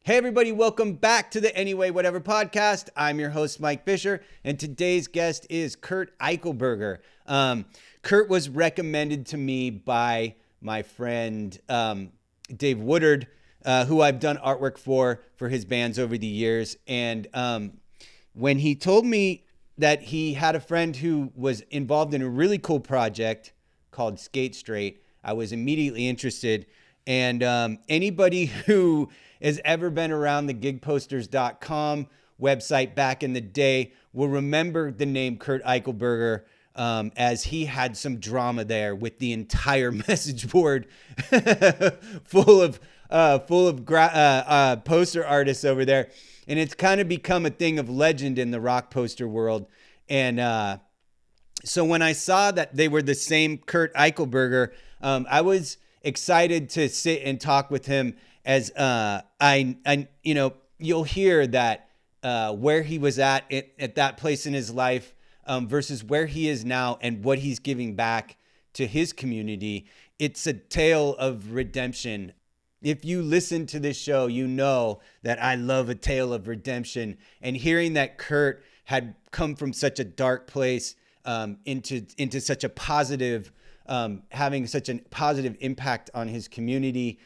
Hey everybody, welcome back to the Anyway Whatever podcast. I'm your host, Mike Fisher, and today's guest is Curt Eichelberger. Curt was recommended to me by my friend Dave Woodard, who I've done artwork for his bands over the years. And when he told me that he had a friend who was involved in a really cool project called Skate Straight, I was immediately interested. And anybody who has ever been around the gigposters.com website back in the day will remember the name Curt Eichelberger, as he had some drama there with the entire message board full of poster artists over there. And it's kind of become a thing of legend in the rock poster world. And so when I saw that they were the same Curt Eichelberger, I was excited to sit and talk with him, as you'll hear that where he was at that place in his life versus where he is now and what he's giving back to his community. It's a tale of redemption. If you listen to this show, you know that I love a tale of redemption, and hearing that Curt had come from such a dark place into such a positive, having such a positive impact on his community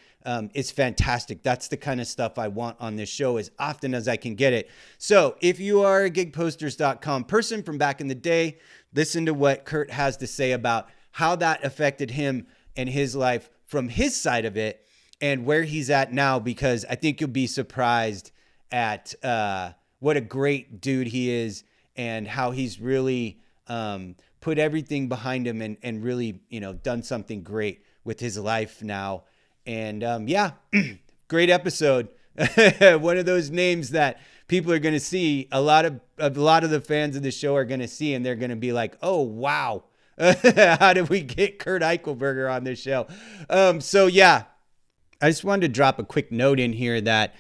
is fantastic. That's the kind of stuff I want on this show as often as I can get it. So if you are a gigposters.com person from back in the day, listen to what Curt has to say about how that affected him and his life from his side of it and where he's at now, because I think you'll be surprised at what a great dude he is and how he's really put everything behind him and really, done something great with his life now. And great episode. One of those names that people are going to see, a lot of the fans of the show are going to see, and they're going to be like, oh, wow. How did we get Curt Eichelberger on this show? I just wanted to drop a quick note in here that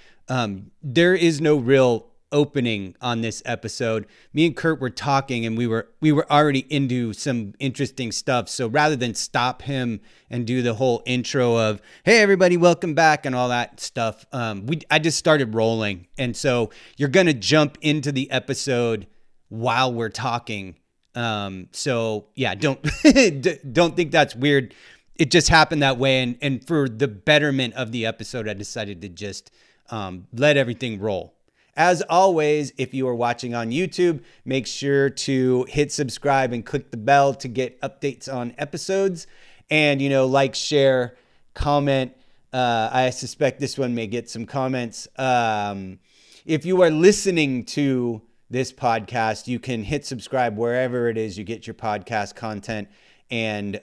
there is no real opening on this episode. Me and Curt were talking, and we were already into some interesting stuff. So rather than stop him and do the whole intro of, hey everybody, welcome back, and all that stuff, I just started rolling. And so you're gonna jump into the episode while we're talking. Don't don't think that's weird. It just happened that way, and for the betterment of the episode, I decided to just let everything roll. As always, if you are watching on YouTube, make sure to hit subscribe and click the bell to get updates on episodes. And, like, share, comment. I suspect this one may get some comments. If you are listening to this podcast, you can hit subscribe wherever it is you get your podcast content, and,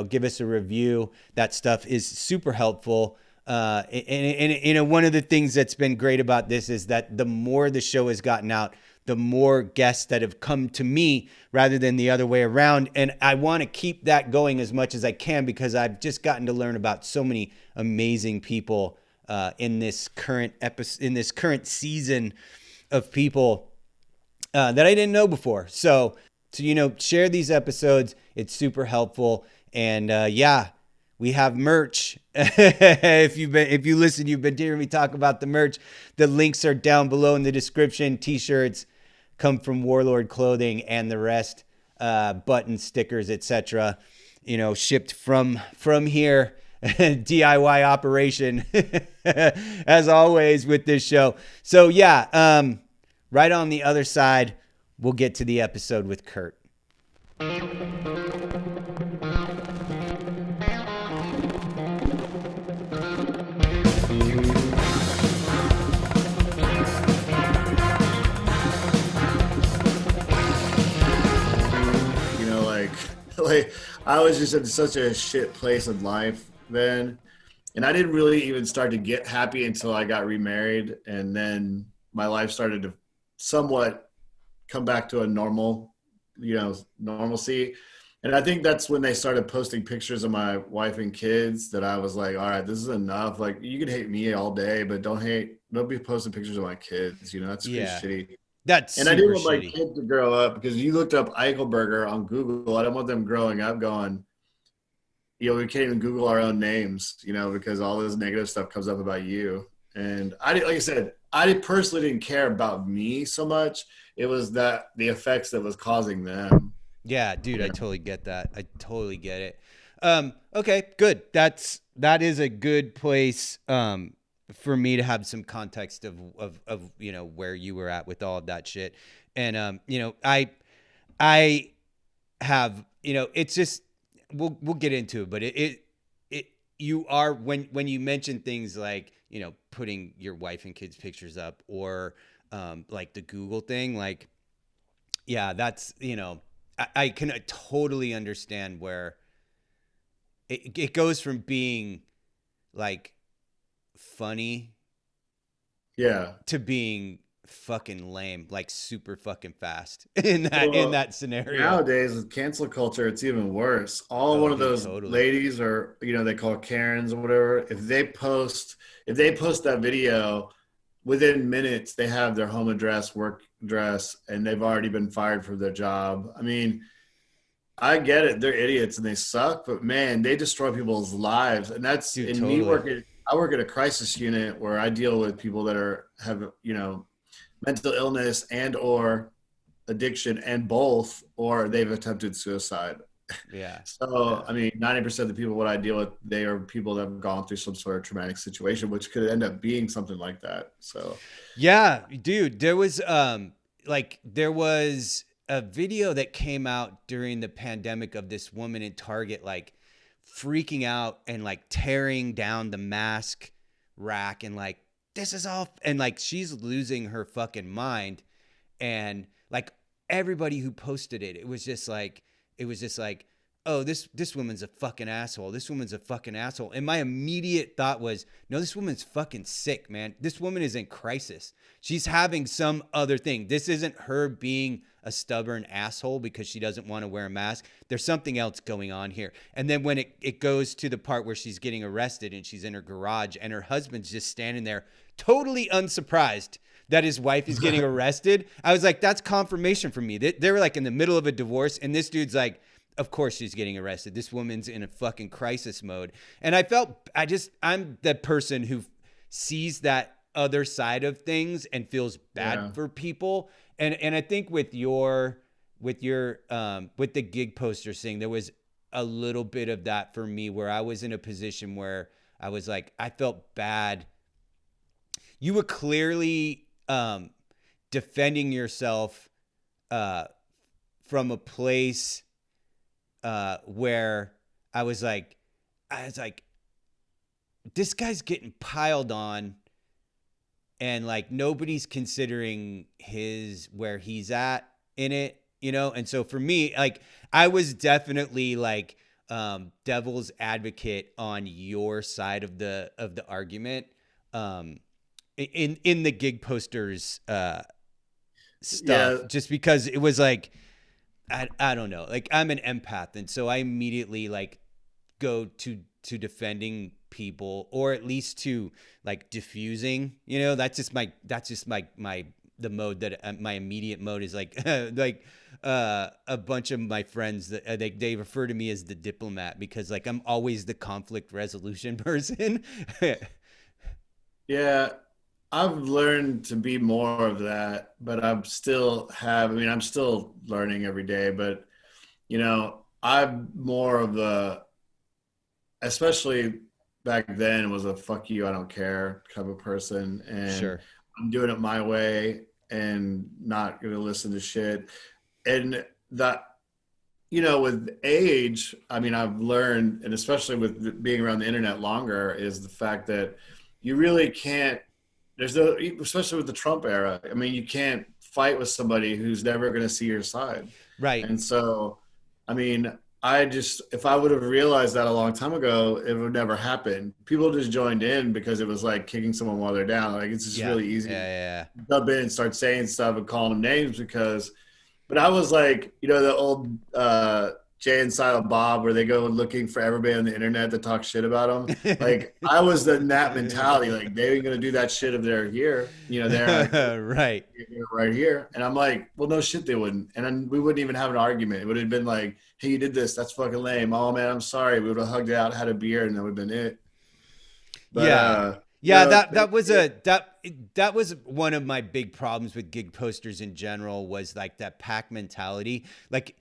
give us a review. That stuff is super helpful. And one of the things that's been great about this is that the more the show has gotten out, the more guests that have come to me rather than the other way around. And I want to keep that going as much as I can, because I've just gotten to learn about so many amazing people in this current season of people that I didn't know before. So share these episodes. It's super helpful. And we have merch. If you listen, you've been hearing me talk about the merch. The links are down below in the description. T-shirts come from Warlord Clothing, and the rest, buttons, stickers, etc. Shipped from here. DIY operation, as always with this show. So right on the other side, we'll get to the episode with Curt. Like, I was just in such a shit place in life then, and I didn't really even start to get happy until I got remarried, and then my life started to somewhat come back to a normalcy. And I think that's when they started posting pictures of my wife and kids, that I was like, all right, this is enough. Like, you can hate me all day, but don't be posting pictures of my kids. That's pretty shitty. And I didn't want my kid to grow up, because you looked up Eichelberger on Google. I don't want them growing up going, we can't even Google our own names, because all this negative stuff comes up about you. And like I said, I personally didn't care about me so much. It was that the effects that was causing them. Yeah, dude, I totally get that. I totally get it. Okay, good. That is a good place for me to have some context of you know where you were at with all of that shit. And you know, I have, you know, it's just we'll get into it, but it you are when you mention things like, you know, putting your wife and kids pictures up, or like the Google thing, like, yeah, that's, you know, I can totally understand where it goes from being like funny Yeah. to being fucking lame, like super fucking fast in Well, that scenario. nowadays with cancel culture, it's even worse. All Oh, one of dude, those totally. ladies, or they call Karens or whatever, if they post that video, within minutes they have their home address, work address, and they've already been fired from their job. I mean, I get it, they're idiots and they suck, but man, they destroy people's lives. And that's Dude, in me totally. working. I work at a crisis unit where I deal with people that have mental illness and or addiction, and both, or they've attempted suicide. Yeah. So, Yeah. I mean, 90% of the people what I deal with, they are people that have gone through some sort of traumatic situation, which could end up being something like that. So, Yeah, dude, there was a video that came out during the pandemic of this woman in Target like freaking out and like tearing down the mask rack and like this is all, and like she's losing her fucking mind. And like everybody who posted it, it was just like, oh, this woman's a fucking asshole. This woman's a fucking asshole. And my immediate thought was, no, this woman's fucking sick, man. This woman is in crisis. She's having some other thing. This isn't her being a stubborn asshole because she doesn't want to wear a mask. There's something else going on here. And then when it goes to the part where she's getting arrested and she's in her garage and her husband's just standing there totally unsurprised that his wife is getting arrested, I was like, that's confirmation for me. They were like in the middle of a divorce and this dude's like, of course she's getting arrested. This woman's in a fucking crisis mode. And I'm the person who sees that other side of things and feels bad yeah. for people. And I think with with the gig posters thing, there was a little bit of that for me where I was in a position where I was like, I felt bad. You were clearly defending yourself from a place where I was like, this guy's getting piled on, and like nobody's considering where he's at in it, you know? And so for me, like I was definitely like devil's advocate on your side of the argument. In the gig posters stuff, Yeah. just because it was like, I don't know, like I'm an empath, and so I immediately like go to defending people, or at least to like diffusing, you know. That's just my the mode that my immediate mode is like a bunch of my friends that they refer to me as the diplomat, because like I'm always the conflict resolution person. Yeah. I've learned to be more of that, but I'm still learning every day, but I'm more of especially back then, was a fuck you, I don't care type of person. And Sure. I'm doing it my way and not going to listen to shit. And that, with age, I mean, I've learned, and especially with being around the internet longer, is the fact that you really can't, especially with the Trump era, I mean, you can't fight with somebody who's never going to see your side. Right. And so, I mean, if I would have realized that a long time ago, it would never happen. People just joined in because it was like kicking someone while they're down. Like, it's just Yeah. really easy to Yeah. jump in and start saying stuff and calling them names but I was like, the old Jay and Silent Bob, where they go looking for everybody on the internet to talk shit about them. Yeah. Like, I was in that mentality. Like, they ain't gonna do that shit if they're here. They're Right. right here. And I'm like, well, no shit, they wouldn't. And then we wouldn't even have an argument. It would have been like, hey, you did this. That's fucking lame. Oh man, I'm sorry. We would have hugged it out, had a beer, and that would have been it. But Yeah. Yeah, that was one of my big problems with gig posters in general, was like that pack mentality. Like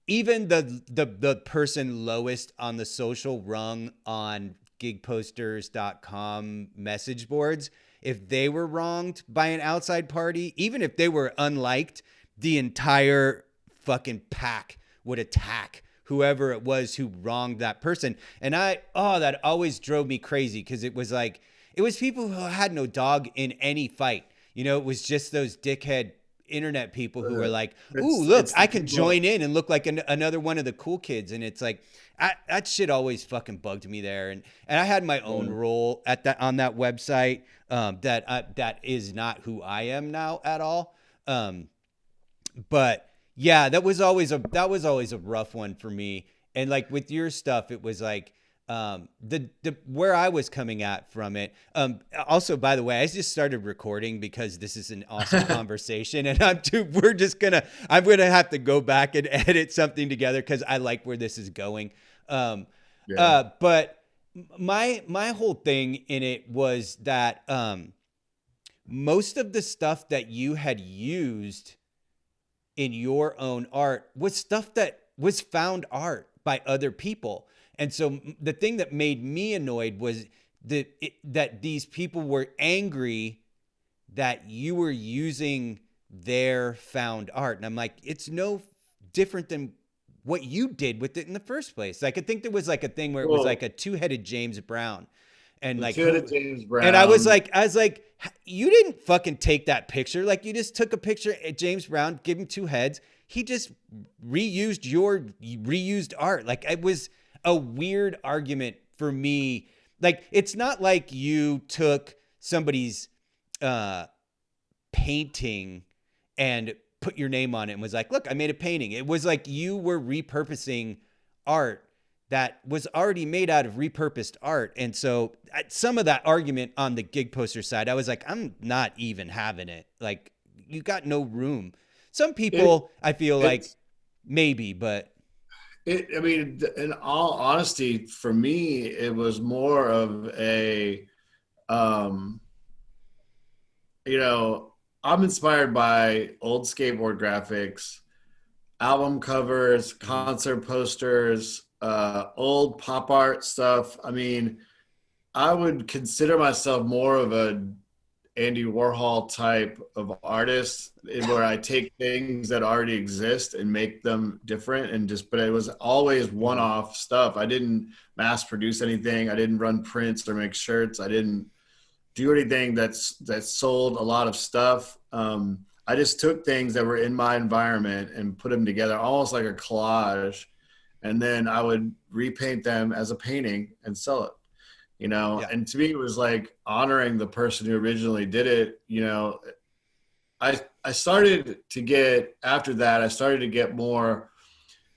even the person lowest on the social rung on gigposters.com message boards, if they were wronged by an outside party, even if they were unliked, the entire fucking pack would attack whoever it was who wronged that person. And that always drove me crazy, because it was like, it was people who had no dog in any fight. You know, it was just those dickhead internet people who were like, ooh, look, I can join in and look like another one of the cool kids. And it's like, that shit always fucking bugged me there. And I had my own role on that website, that is not who I am now at all. But yeah, that was always a rough one for me. And like with your stuff, it was like, where I was coming at from it. Also, by the way, I just started recording because this is an awesome conversation, and I'm gonna have to go back and edit something together, because I like where this is going. But my whole thing in it was that, most of the stuff that you had used in your own art was stuff that was found art by other people. And so the thing that made me annoyed was that these people were angry that you were using their found art. And I'm like, it's no different than what you did with it in the first place. Like, I think there was like a thing where it was like a two-headed James Brown. And like, James Brown. And I was like, you didn't fucking take that picture. Like, you just took a picture at James Brown, give him two heads. He just reused your reused art. Like, it was a weird argument for me. Like, it's not like you took somebody's painting and put your name on it and was like, look, I made a painting. It was like you were repurposing art that was already made out of repurposed art. And so some of that argument on the gig poster side, I was like, I'm not even having it. Like, you got no room. Some people, I feel like maybe, but I mean, in all honesty, for me, it was more of a, you know, I'm inspired by old skateboard graphics, album covers, concert posters, old pop art stuff. I mean, I would consider myself more of a Andy Warhol type of artist, where I take things that already exist and make them different, but it was always one-off stuff. I didn't mass produce anything. I didn't run prints or make shirts. I didn't do anything that sold a lot of stuff. I just took things that were in my environment and put them together almost like a collage. And then I would repaint them as a painting and sell it. You know, and to me, it was like honoring the person who originally did it. You know, I started to get, after that, I started to get more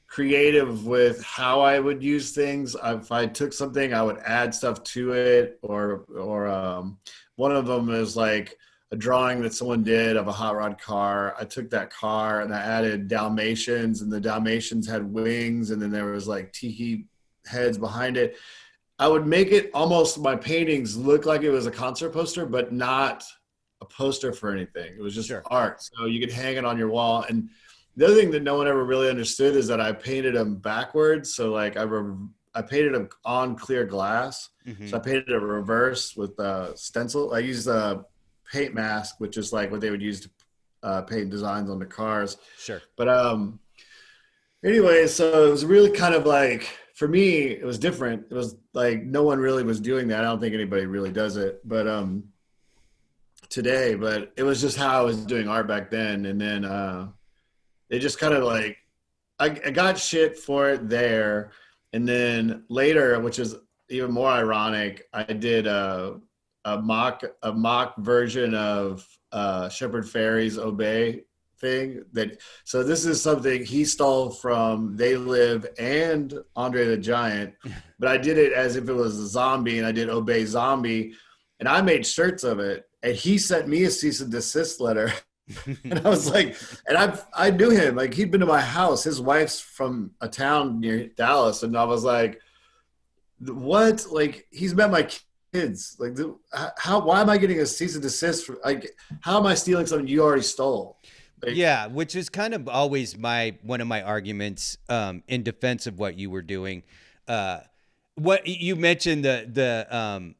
creative with how I would use things. If I took something, I would add stuff to it, or one of them is like a drawing that someone did of a hot rod car. I took that car and I added Dalmatians, and the Dalmatians had wings, and then there was like tiki heads behind it. I would make it almost, my paintings look like it was a concert poster, but not a poster for anything. It was just art. So you could hang it on your wall. And the other thing that no one ever really understood is that I painted them backwards. So like I painted them on clear glass. So I painted a reverse with stencil. I used a paint mask, which is like what they would use to paint designs on the cars. But anyway, so it was really kind of like, for me, it was different. It was like no one really was doing that. I don't think anybody really does it, but today. But it was just how I was doing art back then. And then it just kind of like, I got shit for it there. And then later, which is even more ironic, I did a mock version of Shepard Fairey's Obey thing. So this is something he stole from They Live and Andre the Giant, but I did it as if it was a zombie, and I did Obey Zombie, and I made shirts of it, and he sent me a cease and desist letter. And I was like, and I knew him, like he'd been to my house. His wife's from a town near Dallas, and I was like, what? Like, he's met my kids. Like, why am I getting a cease and desist? Like, how am I stealing something you already stole? Like, Yeah, which is kind of always one of my arguments in defense of what you were doing. What you mentioned, the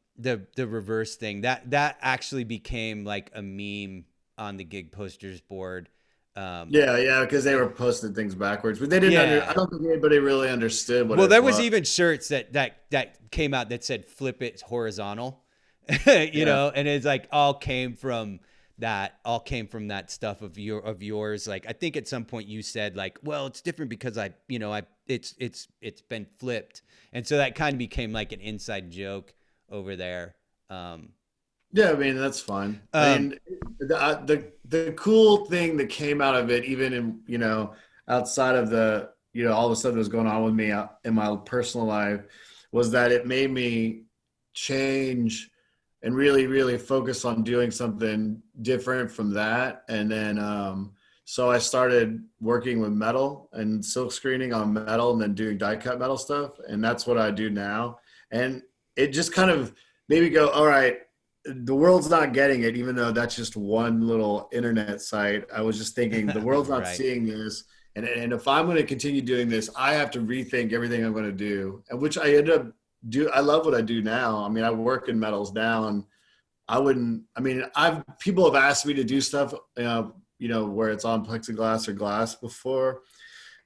reverse thing, that actually became like a meme on the gig posters board. yeah, because they were posting things backwards, but they didn't I Yeah. don't think anybody really understood what Well, it there was was. even shirts that came out that said "flip it horizontal," Yeah. and it's like all came from that stuff of yours. Like, I think at some point you said like, well, it's different because it's been flipped, and so that kind of became like an inside joke over there. Yeah, I mean that's fine. I Um, mean, the cool thing that came out of it, even in outside of the all the stuff that was going on with me in my personal life, was that it made me change and really really focus on doing something different from that. And then so I started working with metal and silk screening on metal, and then doing die cut metal stuff, and that's what I do now. And it just kind of made me go, all right, the world's not getting it, even though that's just one little internet site. I was just thinking the world's not right. seeing this. And if I'm going to continue doing this, I have to rethink everything I'm going to do. And which I ended up I love what I do now. I mean, I work in metals now, and people have asked me to do stuff, where it's on plexiglass or glass before.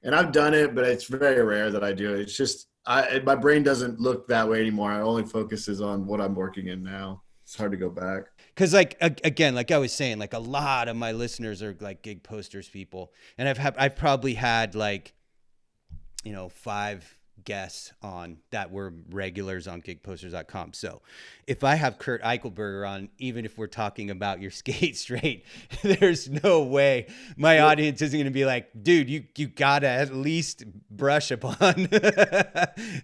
And I've done it, but it's very rare that I do it. It's just, my brain doesn't look that way anymore. I only focuses on what I'm working in now. It's hard to go back. Because like again, like I was saying, like a lot of my listeners are like gig posters people, and I've probably had like 5 guests on that were regulars on gigposters.com. So if I have Curt Eichelberger on, even if we're talking about your skate straight, there's no way my audience isn't going to be like, dude, you gotta at least brush upon.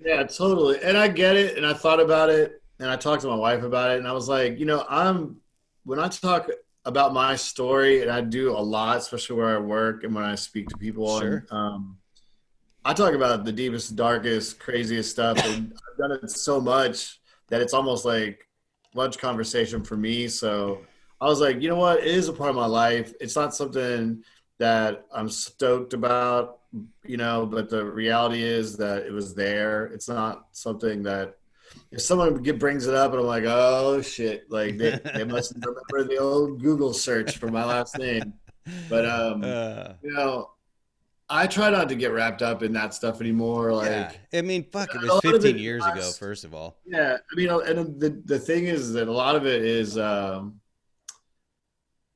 Yeah, totally. And I get it. And I thought about it, and I talked to my wife about it, and I was like, when I talk about my story, and I do a lot, especially where I work and when I speak to people, and Sure. I talk about the deepest, darkest, craziest stuff, and I've done it so much that it's almost like lunch conversation for me. So I was like, you know what? It is a part of my life. It's not something that I'm stoked about, but the reality is that it was there. It's not something that if someone brings it up and I'm like, oh shit, like they must remember the old Google search for my last name. But uh, I try not to get wrapped up in that stuff anymore. yeah. Like, I mean, fuck, it a was lot of 15 it, years ago, first of all. yeah. I mean, and the thing is that a lot of it is,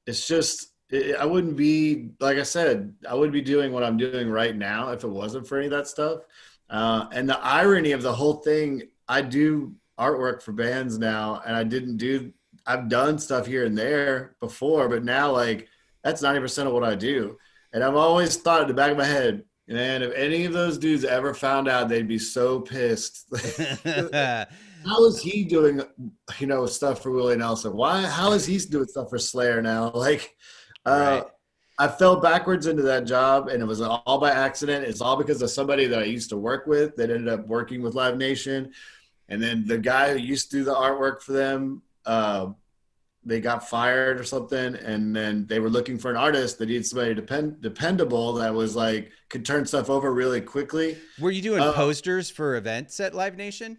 it's just, I wouldn't be, like I said, I wouldn't be doing what I'm doing right now if it wasn't for any of that stuff. And the irony of the whole thing, I do artwork for bands now, and I've done stuff here and there before, but now like that's 90% of what I do. And I've always thought in the back of my head, man, if any of those dudes ever found out, they'd be so pissed. How is he doing, stuff for Willie Nelson? How is he doing stuff for Slayer now? Like, uh, Right. I fell backwards into that job, and it was all by accident. It's all because of somebody that I used to work with that ended up working with Live Nation. And then the guy who used to do the artwork for them, they got fired or something, and then they were looking for an artist that needed somebody dependable that was like could turn stuff over really quickly. Were you doing posters for events at Live Nation?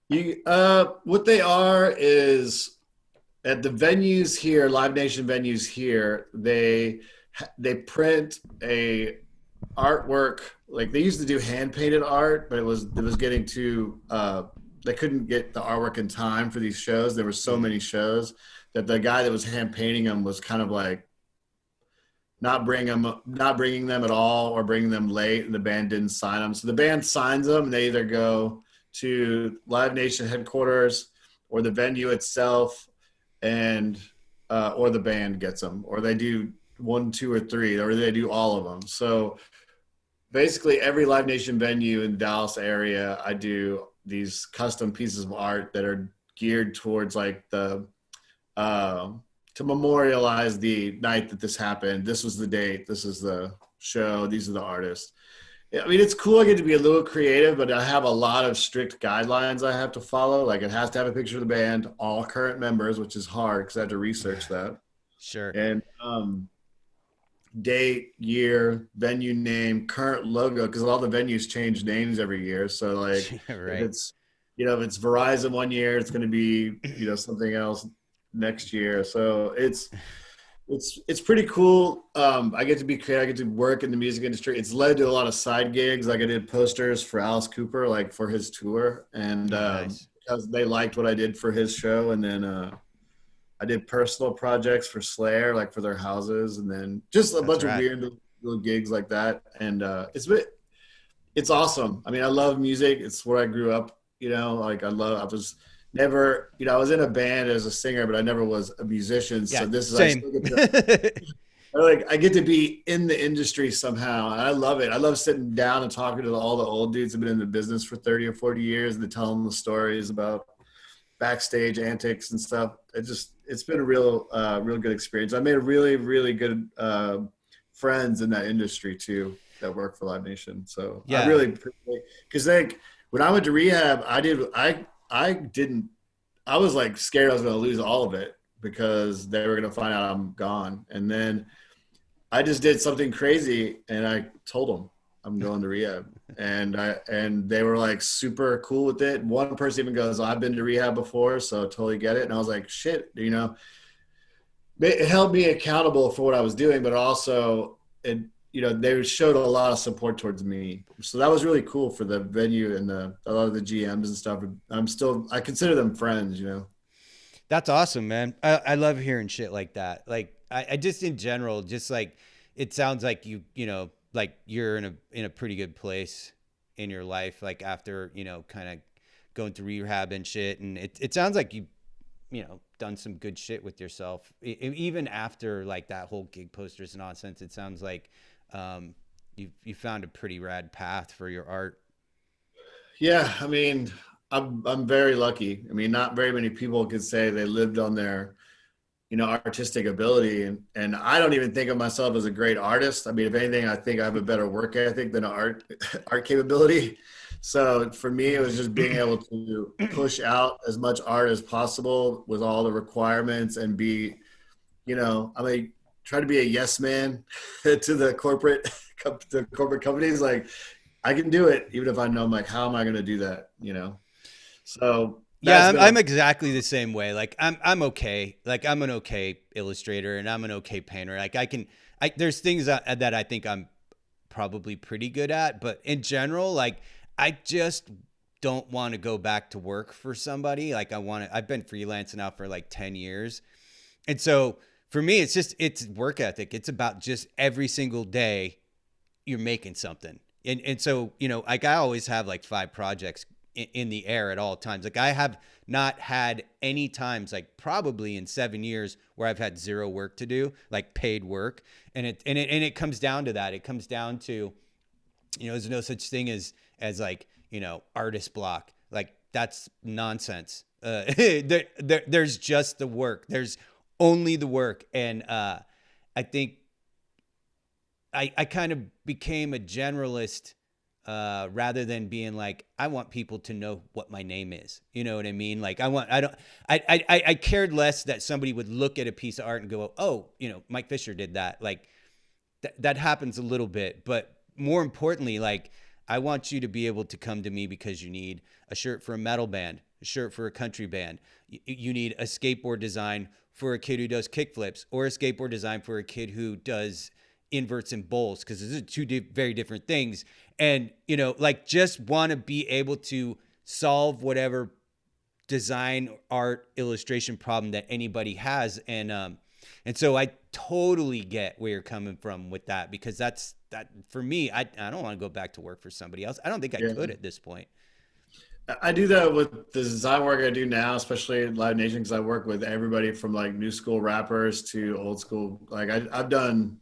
What they are is at the venues here, Live Nation venues here, they print a artwork. Like they used to do hand painted art, but it was getting too they couldn't get the artwork in time for these shows. There were so many shows that the guy that was hand painting them was kind of like not bringing them at all, or bringing them late, and the band didn't sign them. So the band signs them, and they either go to Live Nation headquarters or the venue itself, and or the band gets them, or they do 1, 2, or 3, or they do all of them. So basically every Live Nation venue in the Dallas area, I do these custom pieces of art that are geared towards like the to memorialize the night that this happened. This was the date. This is the show. These are the artists. I mean, it's cool. I get to be a little creative, but I have a lot of strict guidelines I have to follow. Like it has to have a picture of the band, all current members, which is hard because I have to research that. Sure. And date, year, venue name, current logo, because all the venues change names every year. So like if Right. it's, if it's Verizon one year, it's going to be, something else next year. So it's pretty cool. I get to be creative. I get to work in the music industry. It's led to a lot of side gigs. Like I did posters for Alice Cooper, like for his tour, and Oh, nice. because they liked what I did for his show. And then I did personal projects for Slayer, like for their houses, and then just a That's bunch of rad. weird little gigs like that. And it's awesome. I mean, I love music. It's where I grew up. Like I was never, I was in a band as a singer, but I never was a musician. So Yeah, this is, I same. still get to, I get to be in the industry somehow. And I love it. I love sitting down and talking to all the old dudes who've been in the business for 30 or 40 years and telling them the stories about backstage antics and stuff. It's been a real good experience. I made really, really good friends in that industry too that work for Live Nation. So I Yeah. really appreciate, because like when I went to rehab, I was like scared I was going to lose all of it because they were going to find out I'm gone. And then I just did something crazy and I told them I'm going to rehab. And they were like super cool with it. One person even goes, I've been to rehab before, so totally get it. And I was like, shit, it held me accountable for what I was doing, but also they showed a lot of support towards me. So that was really cool for the venue and a lot of the GMs and stuff. I consider them friends. That's awesome, man. I love hearing shit like that. Like I just in general, just like it sounds like like you're in a pretty good place in your life, like after, kind of going through rehab and shit. And it sounds like done some good shit with yourself. Even after like that whole gig posters nonsense, it sounds like you found a pretty rad path for your art. Yeah, I mean, I'm very lucky. I mean, not very many people could say they lived on their, artistic ability, and I don't even think of myself as a great artist. I mean, if anything, I think I have a better work ethic than art capability. So for me, it was just being able to push out as much art as possible with all the requirements and I mean, try to be a yes man to the corporate companies. Like I can do it, even if I know I'm like, how am I going to do that? So Yeah, that's I'm, been a I'm exactly the same way. Like I'm okay. Like I'm an okay illustrator and I'm an okay painter. Like there's things that I think I'm probably pretty good at, but in general, like I just don't want to go back to work for somebody. Like I've been freelancing now for like 10 years. And so for me, it's work ethic. It's about just every single day you're making something. And so, like I always have like 5 projects in the air at all times. Like I have not had any times, like probably in 7 years, where I've had zero work to do, like paid work. And it comes down to that. It comes down to, there's no such thing as like, artist block. Like that's nonsense. There's just the work. There's only the work. And I think I kind of became a generalist rather than being like, I want people to know what my name is. You know what I mean? Like I cared less that somebody would look at a piece of art and go, oh, Mike Fisher did that. Like that happens a little bit, but more importantly, like I want you to be able to come to me because you need a shirt for a metal band, a shirt for a country band. You need a skateboard design for a kid who does kickflips, or a skateboard design for a kid who does inverts and bowls, because those are two very different things. And like just want to be able to solve whatever design, art, illustration problem that anybody has. And so I totally get where you're coming from with that, because that for me, I don't want to go back to work for somebody else. I don't think I yeah. could at this point. I do that with the design work I do now, especially in Live Nation, because I work with everybody from like new school rappers to old school. Like I've done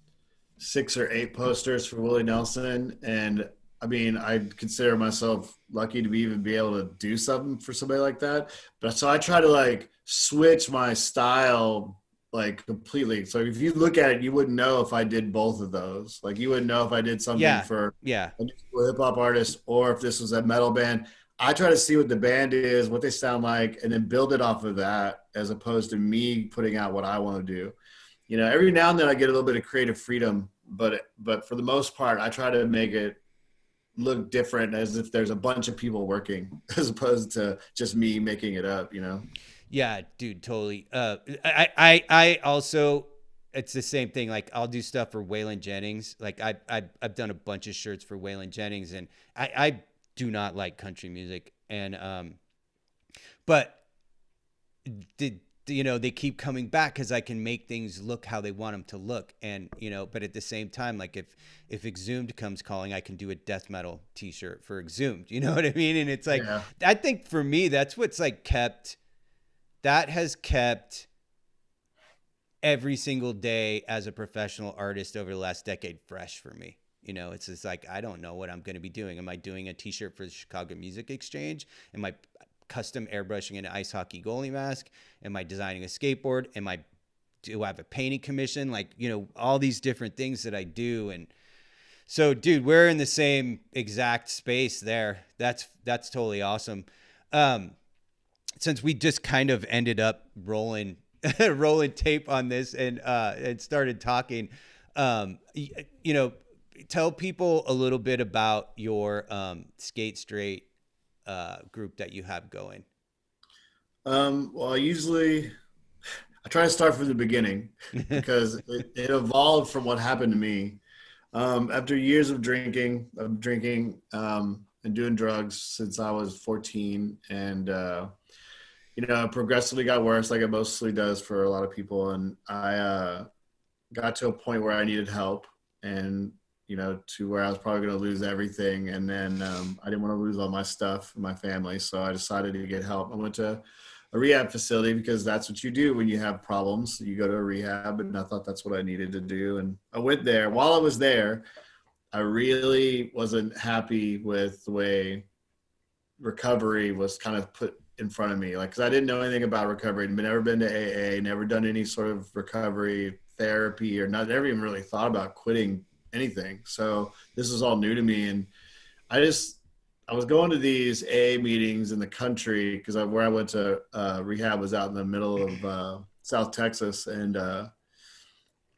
6 or 8 posters for Willie Nelson, and I mean, I consider myself lucky to even be able to do something for somebody like that. But so I try to like switch my style like completely. So if you look at it, you wouldn't know if I did both of those. Like you wouldn't know if I did something Yeah. for Yeah. a hip hop artist or if this was a metal band. I try to see what the band is, what they sound like, and then build it off of that, as opposed to me putting out what I want to do. You know, every now and then I get a little bit of creative freedom, but for the most part, I try to make it look different, as if there's a bunch of people working, as opposed to just me making it up. You know? Yeah, dude, totally. I also, it's the same thing. Like I'll do stuff for Waylon Jennings. Like I've done a bunch of shirts for Waylon Jennings, and I do not like country music, and but did you know, they keep coming back because I can make things look how they want them to look, and you know, but at the same time, like if Exhumed comes calling, I can do a death metal T-shirt for Exhumed. You know what I mean? And it's like, Yeah. I think for me, that's what's like that has kept every single day as a professional artist over the last decade fresh for me. You know, it's just like, I don't know what I'm going to be doing. Am I doing a T-shirt for the Chicago Music Exchange? Am I custom airbrushing an ice hockey goalie mask? Am I designing a skateboard? Do I have a painting commission? Like, you know, all these different things that I do. And so, dude, we're in the same exact space there. That's totally awesome. Since we just kind of ended up rolling tape on this and started talking, you know, tell people a little bit about your Skate Straight group that you have going. Well, I try to start from the beginning because it evolved from what happened to me. After years of drinking, and doing drugs since I was 14, and you know, it progressively got worse, like it mostly does for a lot of people. And I got to a point where I needed help, and you know, to where I was probably going to lose everything. And then I didn't want to lose all my stuff, my family, so I decided to get help. I went to a rehab facility because that's what you do when you have problems. You go to a rehab, and I thought that's what I needed to do. And I went there. While I was there, I really wasn't happy with the way recovery was kind of put in front of me. Like, cause I didn't know anything about recovery, never been to AA, never done any sort of recovery therapy, or never even really thought about quitting anything. So this was all new to me. And I was going to these AA meetings in the country, because where I went to rehab was out in the middle of South Texas, and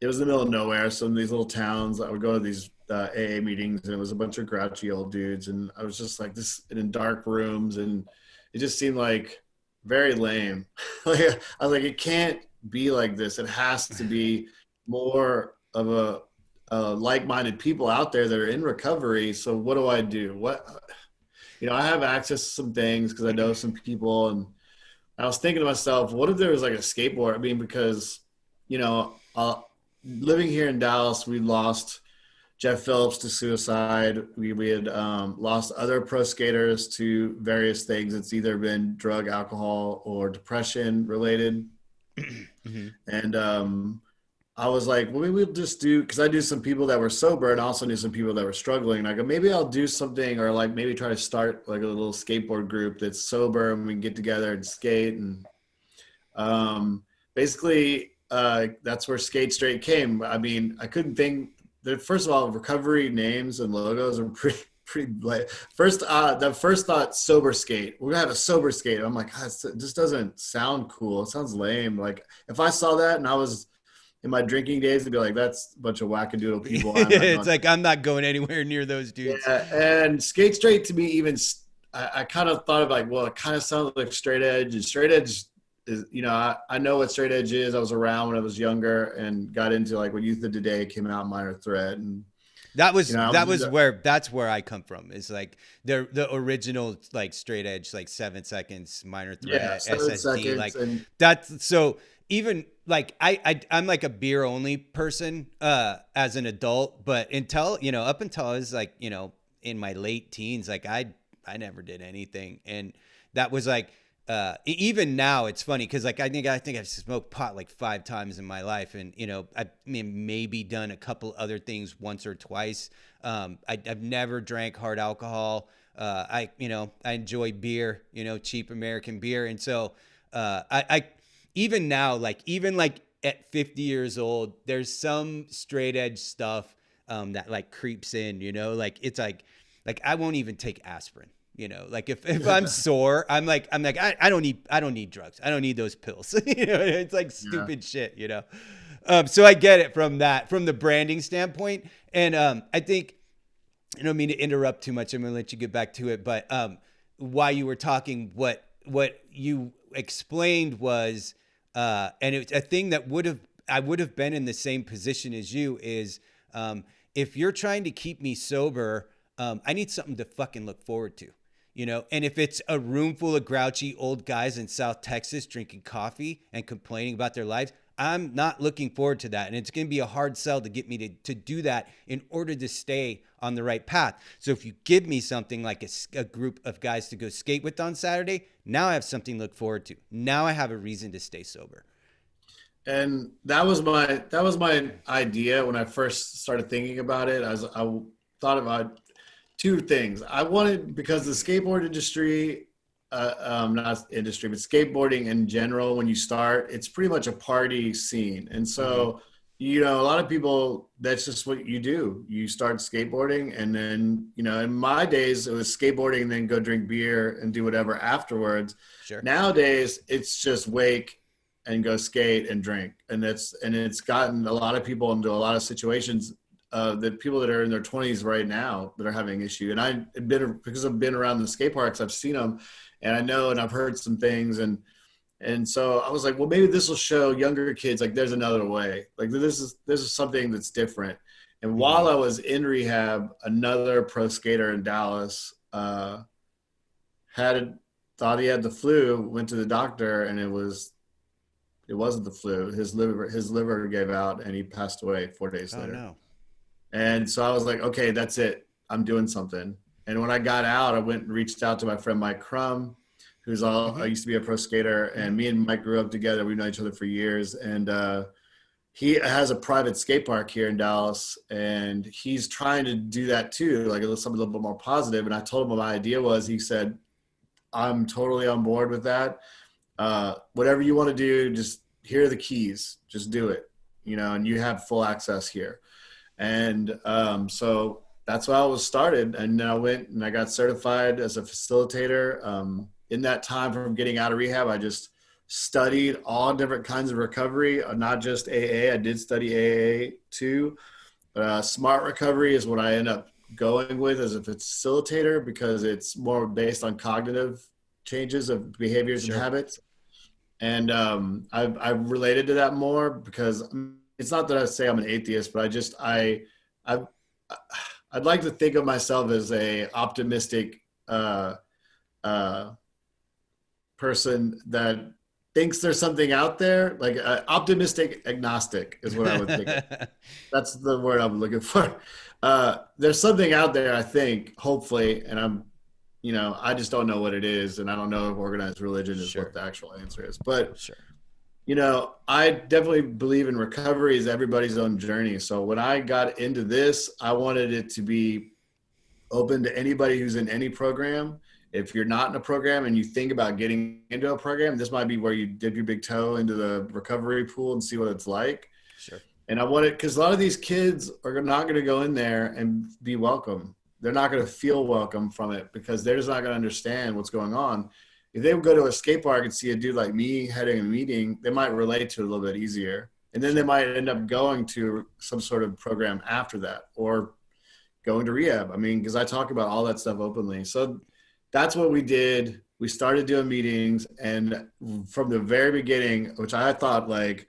it was in the middle of nowhere. So in these little towns, I would go to these AA meetings, and it was a bunch of grouchy old dudes, and I was just like this in dark rooms, and it just seemed like very lame. Like, I was like, it can't be like this. It has to be more of a like-minded people out there that are in recovery. So what do I do? You know, I have access to some things because I know some people, and I was thinking to myself, what if there was like a skateboard? I mean, because, you know, living here in Dallas, we lost Jeff Phillips to suicide. We had lost other pro skaters to various things. It's either been drug, alcohol, or depression related. Mm-hmm. And I was like, well, maybe we'll just do, because I knew some people that were sober, and also knew some people that were struggling. And I go, maybe I'll do something, or like maybe try to start like a little skateboard group that's sober, and we can get together and skate. And basically, that's where Skate Straight came. I mean, I couldn't think. First of all, recovery names and logos are pretty like, the first thought, sober skate. We're gonna have a sober skate. I'm like, it just doesn't sound cool. It sounds lame. Like, if I saw that and I was in my drinking days, I'd be like, that's a bunch of wackadoodle people. It's like, I'm not going anywhere near those dudes. Yeah, and Skate Straight to me, even I kind of thought of like, well, it kind of sounds like straight edge, and straight edge is, you know, I know what straight edge is. I was around when I was younger and got into like when Youth of Today came out, Minor Threat, and that's where I come from. Is like the original like straight edge, like 7 seconds, Minor Threat, yeah, SSD, like and that's so. Even like I'm like a beer only person as an adult, but up until I was like, you know, in my late teens, like I never did anything, and that was like. Even now it's funny because like I think I've smoked pot like 5 times in my life, and you know, I mean, maybe done a couple other things once or twice. I've never drank hard alcohol. I enjoy beer, you know, cheap American beer, and so I even now, like even like at 50 years old, there's some straight edge stuff that like creeps in, you know, like it's like I won't even take aspirin. You know, like if I'm sore, I'm like I don't need drugs. I don't need those pills. You know, it's like Yeah. stupid shit. You know, so I get it from the branding standpoint, and I think I don't mean to interrupt too much. I'm gonna let you get back to it, but while you were talking, what you explained was, and it's a thing that I would have been in the same position as you is, if you're trying to keep me sober, I need something to fucking look forward to. You know, and if it's a room full of grouchy old guys in South Texas drinking coffee and complaining about their lives, I'm not looking forward to that. And it's going to be a hard sell to get me to do that in order to stay on the right path. So if you give me something like a group of guys to go skate with on Saturday, now I have something to look forward to. Now I have a reason to stay sober. And that was my idea when I first started thinking about it. I thought about two things. I wanted, because the skateboard industry, not industry, but skateboarding in general, when you start, it's pretty much a party scene. And so, you know, a lot of people, that's just what you do. You start skateboarding, and then, you know, in my days, it was skateboarding and then go drink beer and do whatever afterwards. Sure. Nowadays, it's just wake and go skate and drink. And it's gotten a lot of people into a lot of situations, the people that are in their 20s right now that are having issue. And because I've been around the skate parks, I've seen them, and I know, and I've heard some things. And so I was like, well, maybe this will show younger kids, like, there's another way. Like, this is something that's different. And while I was in rehab, another pro skater in Dallas thought he had the flu, went to the doctor, and it wasn't the flu. His liver gave out, and he passed away 4 days later. No. And so I was like, okay, that's it. I'm doing something. And when I got out, I went and reached out to my friend Mike Crum, who's I used to be a pro skater, and me and Mike grew up together. We've known each other for years. And he has a private skate park here in Dallas, and he's trying to do that too, like something a little bit more positive. And I told him what my idea was. He said, I'm totally on board with that. Whatever you want to do, just here are the keys. Just do it, you know, and you have full access here. And so that's why I was started. And then I went and I got certified as a facilitator. In that time from getting out of rehab, I just studied all different kinds of recovery, not just AA. I did study AA too. Smart recovery is what I end up going with as a facilitator, because it's more based on cognitive changes of behaviors and habits. And I've related to that more, because it's not that I say I'm an atheist, but I'd like to think of myself as a optimistic person that thinks there's something out there, like optimistic agnostic is what I would think. That's the word I'm looking for. There's something out there, I think, hopefully, and I just don't know what it is, and I don't know if organized religion is what the actual answer is. But you know, I definitely believe in recovery is everybody's own journey. So when I got into this, I wanted it to be open to anybody who's in any program. If you're not in a program and you think about getting into a program, this might be where you dip your big toe into the recovery pool and see what it's like. Sure. And I wanted, because a lot of these kids are not going to go in there and be welcome. They're not going to feel welcome from it, because they're just not going to understand what's going on. If they would go to a skate park and see a dude like me heading a meeting, they might relate to it a little bit easier. And then they might end up going to some sort of program after that, or going to rehab. I mean, because I talk about all that stuff openly. So that's what we did. We started doing meetings, and from the very beginning, which I thought, like,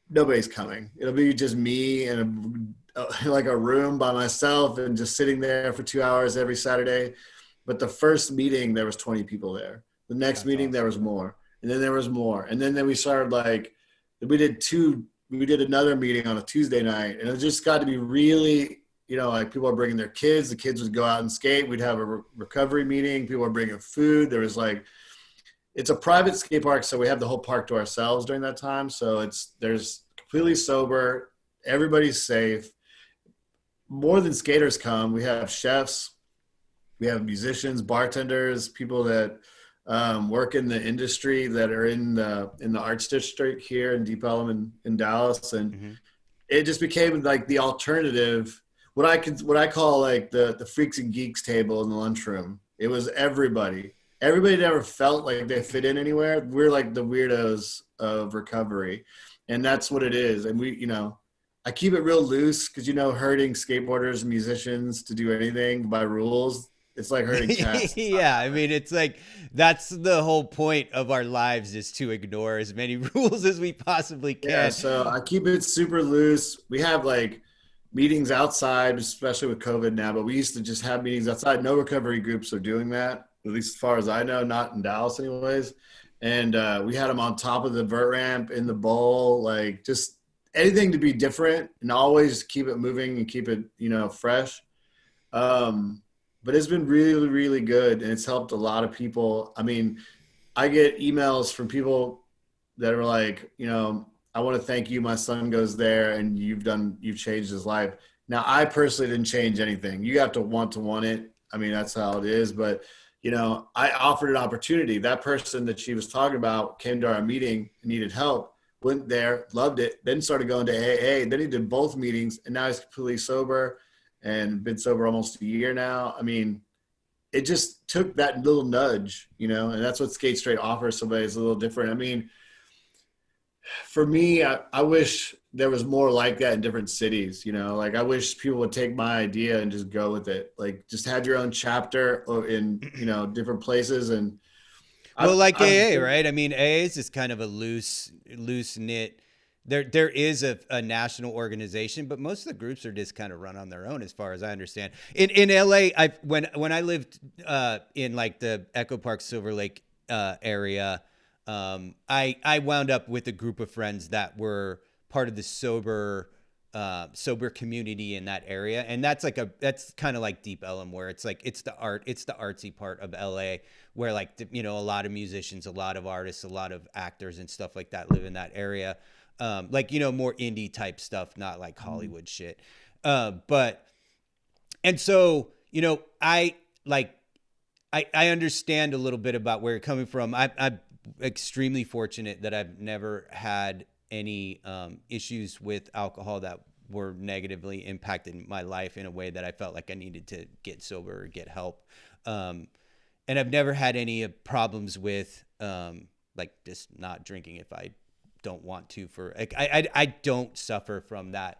nobody's coming. It'll be just me in a room by myself and just sitting there for 2 hours every Saturday. But the first meeting, there was 20 people there. The next meeting, there was more. And then there was more. And then we started, we did another meeting on a Tuesday night. And it just got to be really, people are bringing their kids. The kids would go out and skate. We'd have a recovery meeting. People are bringing food. There was it's a private skate park, so we have the whole park to ourselves during that time. So there's completely sober. Everybody's safe. More than skaters come. We have chefs. We have musicians, bartenders, people that work in the industry that are in the arts district here in Deep Ellum in Dallas, and Mm-hmm. it just became like the alternative. What I call like the freaks and geeks table in the lunchroom. It was everybody. Everybody never felt like they fit in anywhere. We're like the weirdos of recovery, and that's what it is. And we, I keep it real loose because herding skateboarders and musicians to do anything by rules. It's like herding cats. Yeah, I mean, it's like that's the whole point of our lives is to ignore as many rules as we possibly Yeah, can. so I keep it super loose. We have like meetings outside, especially with COVID now, but we used to just have meetings outside. No recovery groups are doing that, at least as far as I know, not in Dallas anyways. And we had them on top of the vert ramp in the bowl, like just anything to be different and always keep it moving and keep it, fresh. Um, but it's been really, really good. And it's helped a lot of people. I mean, I get emails from people that are like, I want to thank you. My son goes there and you've changed his life. Now, I personally didn't change anything. You have to want it. I mean, that's how it is. But, I offered an opportunity. That person that she was talking about came to our meeting and needed help, went there, loved it, then started going to AA. Then he did both meetings and now he's completely sober and been sober almost a year now. I mean, it just took that little nudge, and that's what Skate Straight offers somebody is a little different. I mean, for me, I wish there was more like that in different cities, like I wish people would take my idea and just go with it. Like just have your own chapter or in, different places. And Well, like I've AA, right? I mean, AA is just kind of a loose knit. There is a national organization, but most of the groups are just kind of run on their own, as far as I understand. In LA, when I lived in like the Echo Park Silver Lake area, I wound up with a group of friends that were part of the sober community in that area, and that's kind of like Deep Ellum, where it's like it's the artsy part of LA, where like a lot of musicians, a lot of artists, a lot of actors and stuff like that live in that area. Like more indie type stuff, not like Hollywood shit. But and so I like I understand a little bit about where you're coming from. I'm extremely fortunate that I've never had any issues with alcohol that were negatively impacting my life in a way that I felt like I needed to get sober or get help. And I've never had any problems with like just not drinking if I don't want to. For like, I don't suffer from that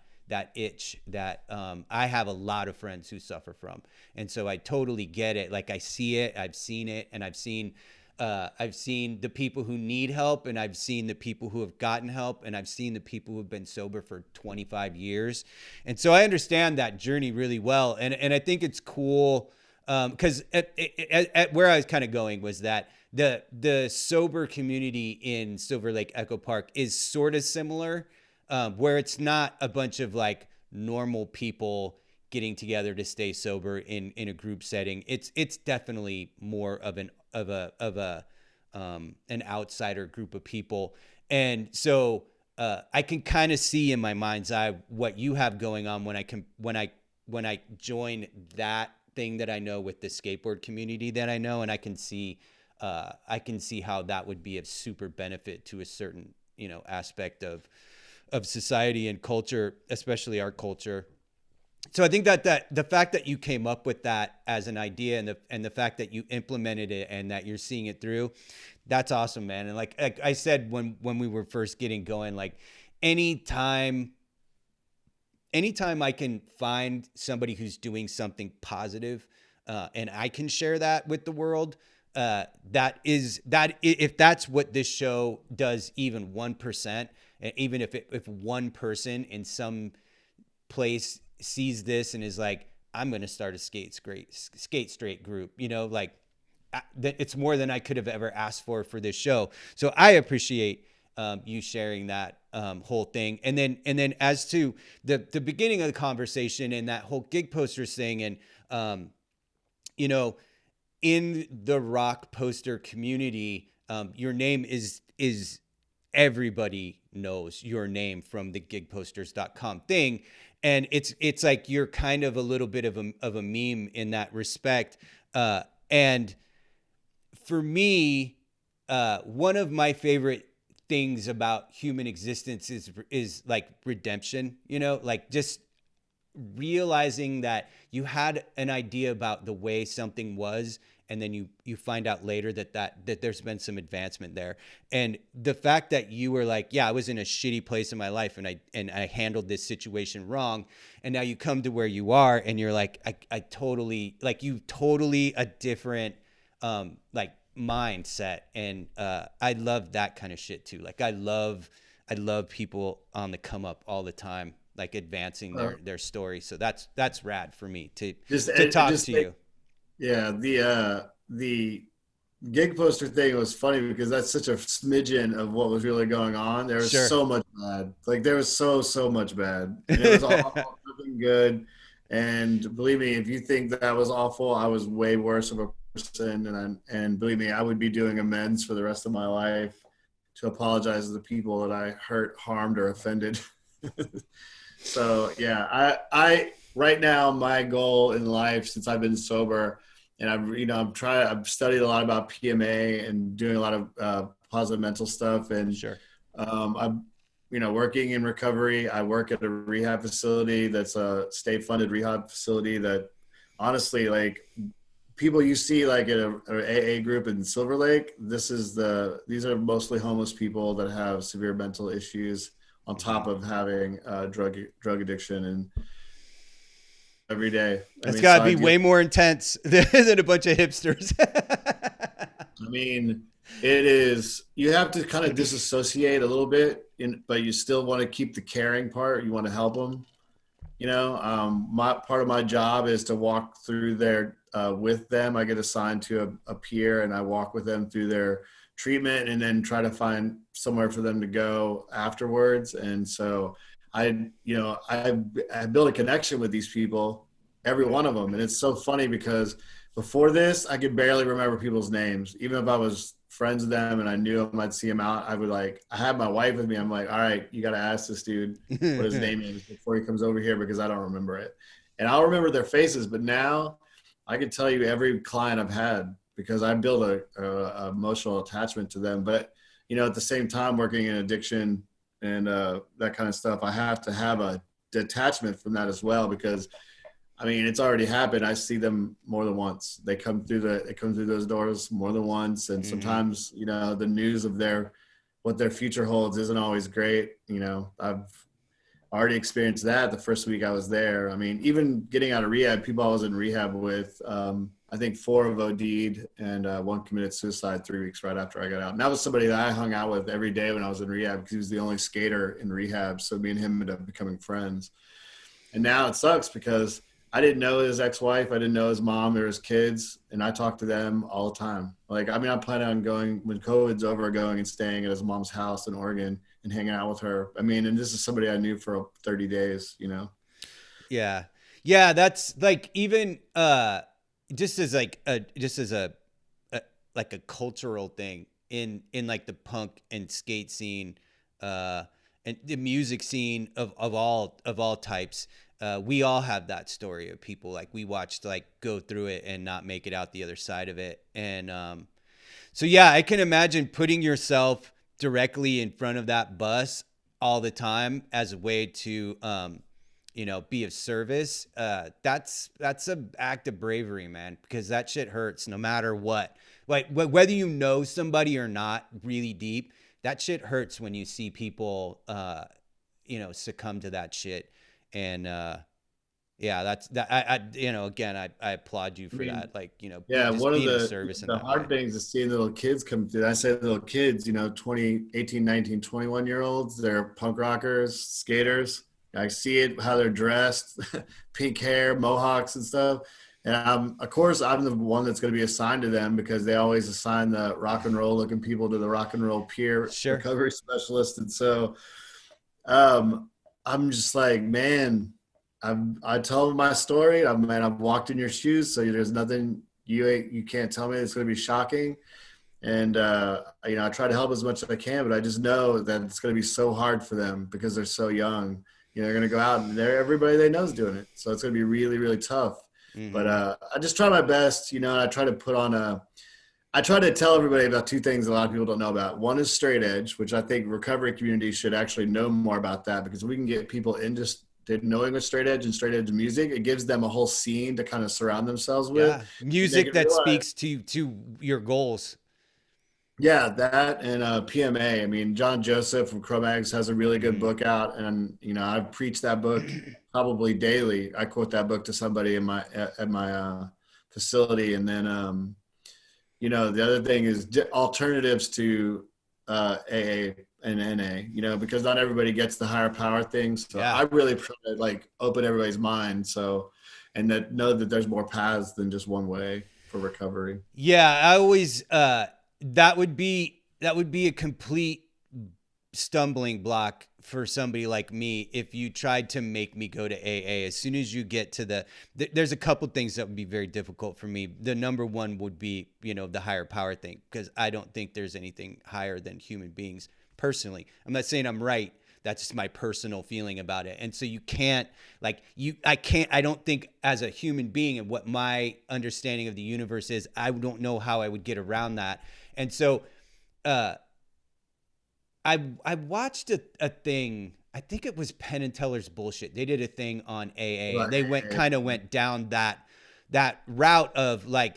itch that I have a lot of friends who suffer from, and so I totally get it. Like I see it, I've seen it, and I've seen the people who need help, and I've seen the people who have gotten help, and I've seen the people who have been sober for 25 years. And so I understand that journey really well. And I think it's cool because at where I was kind of going was that the sober community in Silver Lake Echo Park is sort of similar, where it's not a bunch of like normal people getting together to stay sober in a group setting. It's definitely more of an outsider group of people. And so I can kind of see in my mind's eye what you have going on when I join that thing that I know with the skateboard community that I know, and I can see how that would be of super benefit to a certain aspect of society and culture, especially our culture. So I think that the fact that you came up with that as an idea, and the fact that you implemented it and that you're seeing it through, that's awesome, man. And like I said when we were first getting going, like anytime I can find somebody who's doing something positive, and I can share that with the world, if that's what this show does, even 1%, and even if one person in some place sees this and is like, I'm going to start a skate straight group, like it's more than I could have ever asked for this show. So I appreciate you sharing that whole thing. And then as to the beginning of the conversation and that whole gig posters thing, and in the rock poster community, your name is everybody knows your name from the gigposters.com thing. And it's like you're kind of a little bit of a meme in that respect. And for me, one of my favorite things about human existence is like redemption, you know, like just realizing that you had an idea about the way something was, and then you find out later that there's been some advancement there. And the fact that you were like, yeah, I was in a shitty place in my life, and I handled this situation wrong, and now you come to where you are and you're like, I totally, like, you totally a different like mindset. And I love that kind of shit too. Like I love people on the come up all the time, like advancing their story. So that's rad for me to talk to you. Yeah, the gig poster thing was funny because that's such a smidgen of what was really going on. There was Sure. so much bad. Like there was so much bad. And it was all nothing good. And believe me, if you think that was awful, I was way worse of a person. And believe me, I would be doing amends for the rest of my life to apologize to the people that I hurt, harmed, or offended. So yeah, I right now my goal in life since I've been sober, and I've studied a lot about PMA and doing a lot of positive mental stuff, and Sure. I'm working in recovery. I work at a rehab facility that's a state funded rehab facility that honestly, like, people you see like at an AA group in Silver Lake, these are mostly homeless people that have severe mental issues on top of having drug addiction, and every day. It's got to be way more intense than a bunch of hipsters. I mean, it is. You have to kind of disassociate a little bit, but you still want to keep the caring part. You want to help them. My part of my job is to walk through there with them. I get assigned to a peer, and I walk with them through their treatment, and then try to find somewhere for them to go afterwards. And so I built a connection with these people, every one of them. And it's so funny because before this, I could barely remember people's names. Even if I was friends with them and I knew them, I'd see them out, I had my wife with me. I'm like, all right, you got to ask this dude what his name is before he comes over here, because I don't remember it. And I'll remember their faces, but now I can tell you every client I've had, because I build a emotional attachment to them. But, at the same time, working in addiction and that kind of stuff, I have to have a detachment from that as well, because I mean, it's already happened. I see them more than once. They come through those doors more than once. And sometimes, the news of what their future holds isn't always great. I've already experienced that the first week I was there. I mean, even getting out of rehab, people I was in rehab with, I think 4 have OD'd and 1 committed suicide 3 weeks right after I got out. And that was somebody that I hung out with every day when I was in rehab, because he was the only skater in rehab. So me and him ended up becoming friends. And now it sucks because I didn't know his ex-wife. I didn't know his mom or his kids. And I talk to them all the time. Like, I mean, I'm planning on going, when COVID's over, going and staying at his mom's house in Oregon and hanging out with her. I mean, and this is somebody I knew for 30 days, Yeah. Yeah. That's like, even, just as a like a cultural thing in like the punk and skate scene, and the music scene of all types. We all have that story of people like we watched like go through it and not make it out the other side of it. And so yeah, I can imagine putting yourself directly in front of that bus all the time as a way to be of service. That's an act of bravery, man, because that shit hurts no matter what. Like whether you know somebody or not really deep, that shit hurts when you see people succumb to that shit. And that's that. I applaud you for that. Like, yeah, just one of being of service in the that hard way. things is seeing little kids come through. I say little kids, 20, 18, 19, 21-year-olds, they're punk rockers, skaters. I see it, how they're dressed, pink hair, mohawks and stuff. And of course, I'm the one that's going to be assigned to them, because they always assign the rock and roll looking people to the rock and roll peer Sure. recovery specialist. And so I'm just like, man, I tell them my story. I've walked in your shoes, so there's nothing you can't tell me it's going to be shocking. And I try to help as much as I can, but I just know that it's going to be so hard for them because they're so young. They're going to go out and everybody they know is doing it, so it's going to be really, really tough. Mm-hmm. But I just try my best, and I try to put on I try to tell everybody about two things a lot of people don't know about. One is straight edge, which I think recovery communities should actually know more about that, because we can get people into knowing what straight edge and straight edge music. It gives them a whole scene to kind of surround themselves with. Yeah, And they music can that realize, speaks to your goals. yeah, that and PMA. I mean, John Joseph from Chromags has a really good Mhm. book out, and I've preached that book probably daily. I quote that book to somebody in my at my facility, and then the other thing is alternatives to AA and NA. Because not everybody gets the higher power thing. So Yeah. I really try to like open everybody's mind, and that know that there's more paths than just one way for recovery. Yeah, I always that would be a complete stumbling block for somebody like me if you tried to make me go to AA. As soon as you get to there's a couple things that would be very difficult for me. The number one would be, the higher power thing, because I don't think there's anything higher than human beings personally. I'm not saying I'm right. That's just my personal feeling about it. And so you can't I don't think as a human being and what my understanding of the universe is, I don't know how I would get around that. And so, I watched a thing. I think it was Penn and Teller's Bullshit. They did a thing on AA, and they went down that route of like,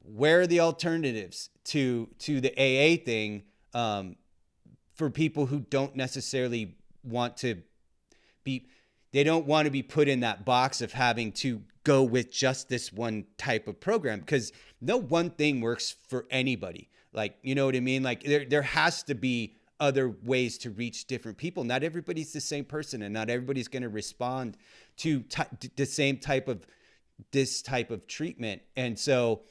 where are the alternatives to the AA thing, for people who don't necessarily want to be, they don't want to be put in that box of having to go with just this one type of program, because no one thing works for anybody. Like, you know what I mean? Like there has to be other ways to reach different people. Not everybody's the same person, and not everybody's going to respond to the same type of treatment. And so,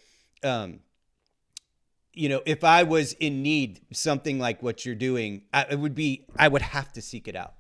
if I was in need, something like what you're doing, I would have to seek it out,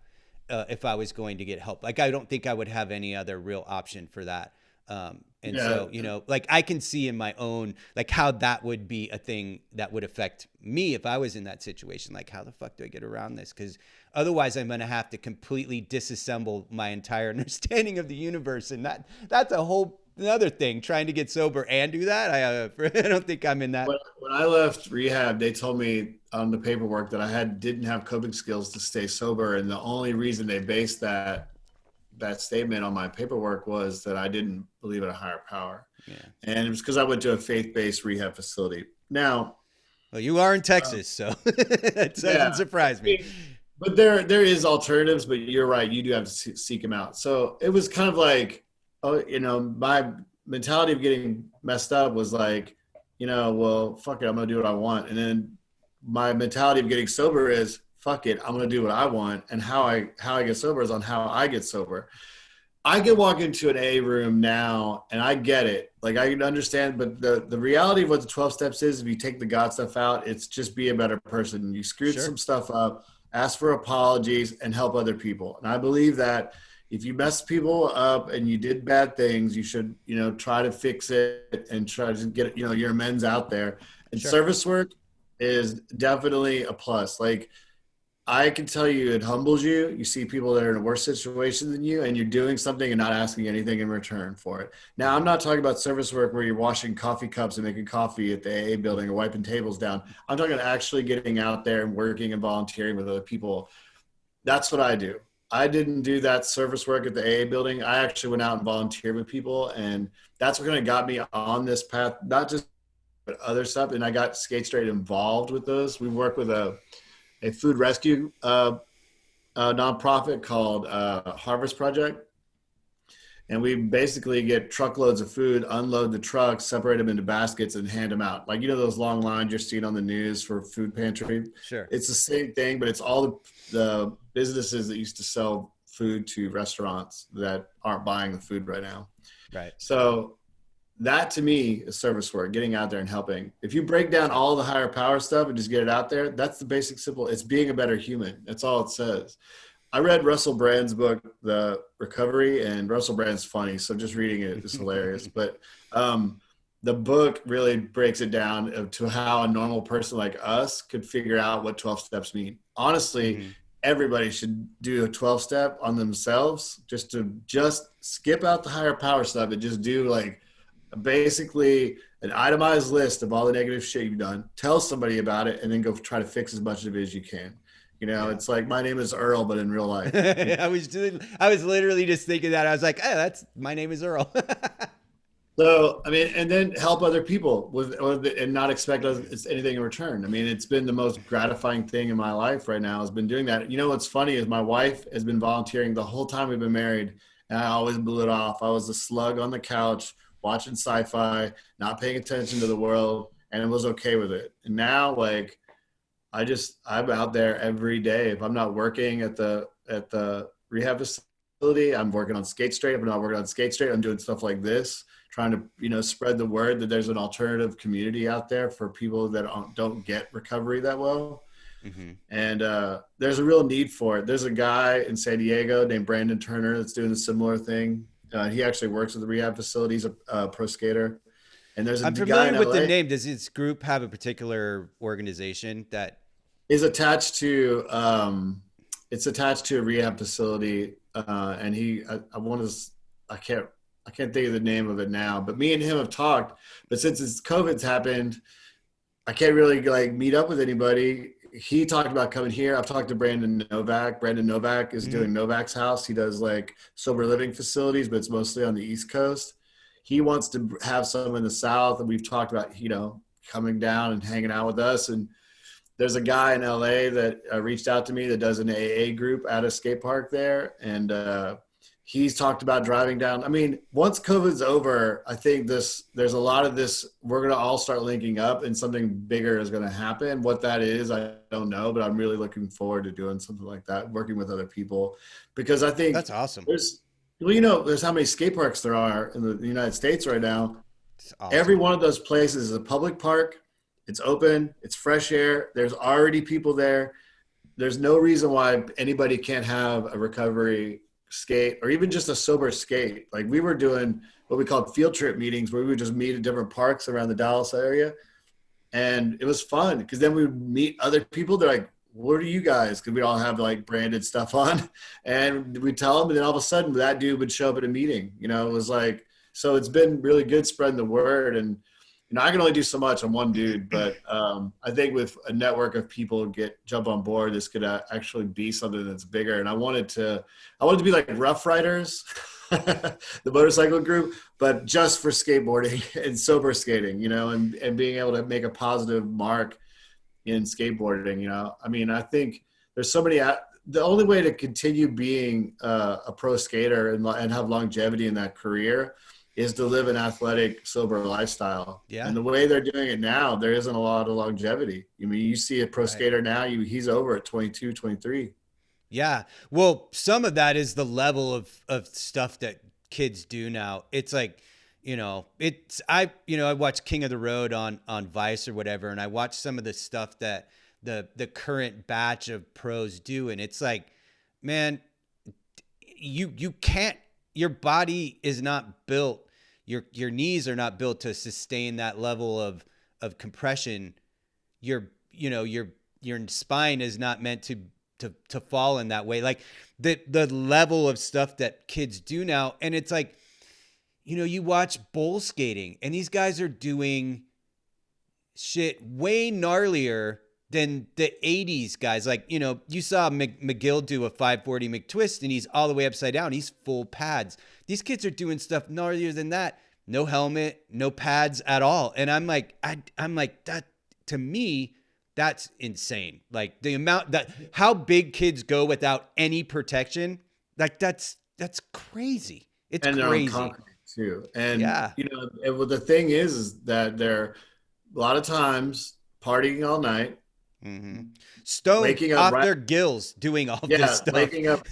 if I was going to get help. Like, I don't think I would have any other real option for that. So, like, I can see in my own, like, how that would be a thing that would affect me if I was in that situation. Like, how the fuck do I get around this? Because otherwise I'm going to have to completely disassemble my entire understanding of the universe. And that's a whole another thing, trying to get sober and do that. I don't think I'm in that. When I left rehab, they told me on the paperwork that I didn't have coping skills to stay sober. And the only reason they based that statement on my paperwork was that I didn't believe in a higher power. Yeah. And it was because I went to a faith-based rehab facility. Now, well, you are in Texas, so it doesn't surprise me. But there is alternatives, but you're right. You do have to seek them out. So it was kind of like, my mentality of getting messed up was like, well, fuck it, I'm going to do what I want. And then my mentality of getting sober is, fuck it, I'm going to do what I want. And how I get sober is on how I get sober. I can walk into an AA room now and I get it. Like, I can understand, but the reality of what the 12 steps is, if you take the God stuff out, it's just be a better person. You screwed some stuff up, ask for apologies, and help other people. And I believe that if you mess people up and you did bad things, you should, try to fix it and try to get, your amends out there. And service work is definitely a plus. Like, I can tell you, it humbles you. You see people that are in a worse situation than you, and you're doing something and not asking anything in return for it. Now, I'm not talking about service work where you're washing coffee cups and making coffee at the AA building or wiping tables down. I'm talking actually getting out there and working and volunteering with other people. That's what I do. I didn't do that service work at the AA building. I actually went out and volunteered with people, and that's what kind of got me on this path, not just but other stuff. And I got Skate Straight involved with those. We work with a food rescue nonprofit called Harvest Project. And we basically get truckloads of food, unload the trucks, separate them into baskets, and hand them out. Like, those long lines you're seeing on the news for food pantry? Sure. It's the same thing, but it's all the businesses that used to sell food to restaurants that aren't buying the food right now. Right. So that, to me, is service work, getting out there and helping. If you break down all the higher power stuff and just get it out there, that's the basic simple. It's being a better human. That's all it says. I read Russell Brand's book, The Recovery, and Russell Brand's funny, so just reading it is hilarious. But the book really breaks it down to how a normal person like us could figure out what 12 steps mean. Honestly, everybody should do a 12-step on themselves, just skip out the higher power stuff and just do, like, basically an itemized list of all the negative shit you've done, tell somebody about it, and then go try to fix as much of it as you can. Yeah. It's like my name is Earl, but in real life. I was literally just thinking that. I was like, oh, that's my name is Earl. So, I mean, and then help other people and not expect anything in return. I mean, it's been the most gratifying thing in my life right now has been doing that. What's funny is my wife has been volunteering the whole time we've been married, and I always blew it off. I was a slug on the couch watching sci-fi, not paying attention to the world, and it was okay with it. And now, like, I'm out there every day. If I'm not working at the rehab facility, I'm working on Skate Straight. If I'm not working on Skate Straight, I'm doing stuff like this, trying to spread the word that there's an alternative community out there for people that don't get recovery that well. Mm-hmm. And there's a real need for it. There's a guy in San Diego named Brandon Turner that's doing a similar thing. He actually works at the rehab facility. He's a pro skater. And there's I'm familiar with the name. Does this group have a particular organization that is attached to? It's attached to a rehab facility, and I can't think of the name of it now. But me and him have talked. But since COVID's happened, I can't really meet up with anybody. He talked about coming here. I've talked to Brandon Novak. Brandon Novak is doing Novak's house. He does sober living facilities, but it's mostly on the East Coast. He wants to have some in the South, and we've talked about, coming down and hanging out with us. And there's a guy in LA that reached out to me that does an AA group at a skate park there. And he's talked about driving down. I mean, once COVID's over, I think there's a lot of this, we're going to all start linking up and something bigger is going to happen. What that is, I don't know, but I'm really looking forward to doing something like that, working with other people, because I think that's awesome. There's how many skate parks there are in the United States right now. Awesome. Every one of those places is a public park. It's open. It's fresh air. There's already people there. There's no reason why anybody can't have a recovery skate or even just a sober skate. Like, we were doing what we called field trip meetings where we would just meet at different parks around the Dallas area. And it was fun because then we would meet other people. They're like, what are you guys? Because we all have branded stuff on, and we tell them, and then all of a sudden that dude would show up at a meeting. It was so it's been really good spreading the word. And I can only do so much. I'm one dude, but I think with a network of people jump on board, this could actually be something that's bigger. And I wanted to be like Rough Riders, the motorcycle group, but just for skateboarding and sober skating, and being able to make a positive mark in skateboarding. I mean, I think there's so many. The only way to continue being a pro skater and have longevity in that career is to live an athletic, sober lifestyle. Yeah. And the way they're doing it now, there isn't a lot of longevity. I mean, you see a pro skater now, he's over at 22, 23. Yeah. Well, some of that is the level of stuff that kids do now. It's like, I watch King of the Road on Vice or whatever, and I watch some of the stuff that the current batch of pros do, and it's like, man, you can't, your body is not built, your knees are not built to sustain that level of compression. Your spine is not meant to fall in that way. Like the level of stuff that kids do now, and it's like, you watch bowl skating, and these guys are doing shit way gnarlier than the 80s guys. Like, you saw McGill do a 540 McTwist, and he's all the way upside down. He's full pads. These kids are doing stuff gnarlier than that. No helmet, no pads at all. And I'm like, that, to me, that's insane. Like, the amount how big kids go without any protection, like that's crazy. It's crazy. Too. And, the thing is that they're a lot of times partying all night, stoned off their gills, doing all this stuff. Waking up,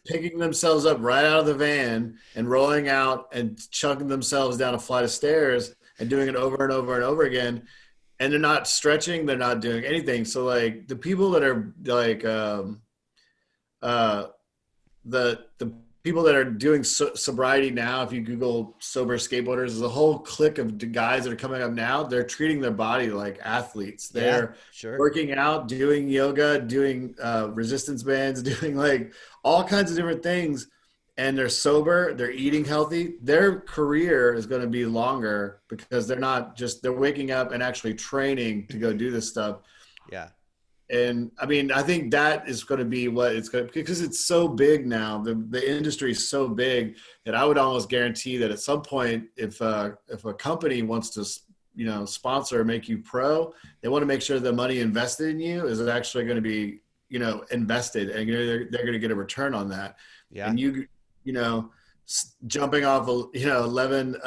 picking themselves up right out of the van and rolling out and chucking themselves down a flight of stairs and doing it over and over and over again. And they're not stretching. They're not doing anything. So the people that are the people that are doing sobriety now, if you Google sober skateboarders, there's a whole clique of guys that are coming up now. They're treating their body like athletes. They're working out, doing yoga, doing resistance bands, doing all kinds of different things. and they're sober, they're eating healthy, their career is going to be longer because they're waking up and actually training to go do this stuff. Yeah. And I mean, I think that is going to be what it's going to, because it's so big now. The industry is so big that I would almost guarantee that at some point, if a company wants to, sponsor or make you pro, they want to make sure the money invested in you is actually going to be, invested, and they're going to get a return on that. Yeah. And jumping off, 11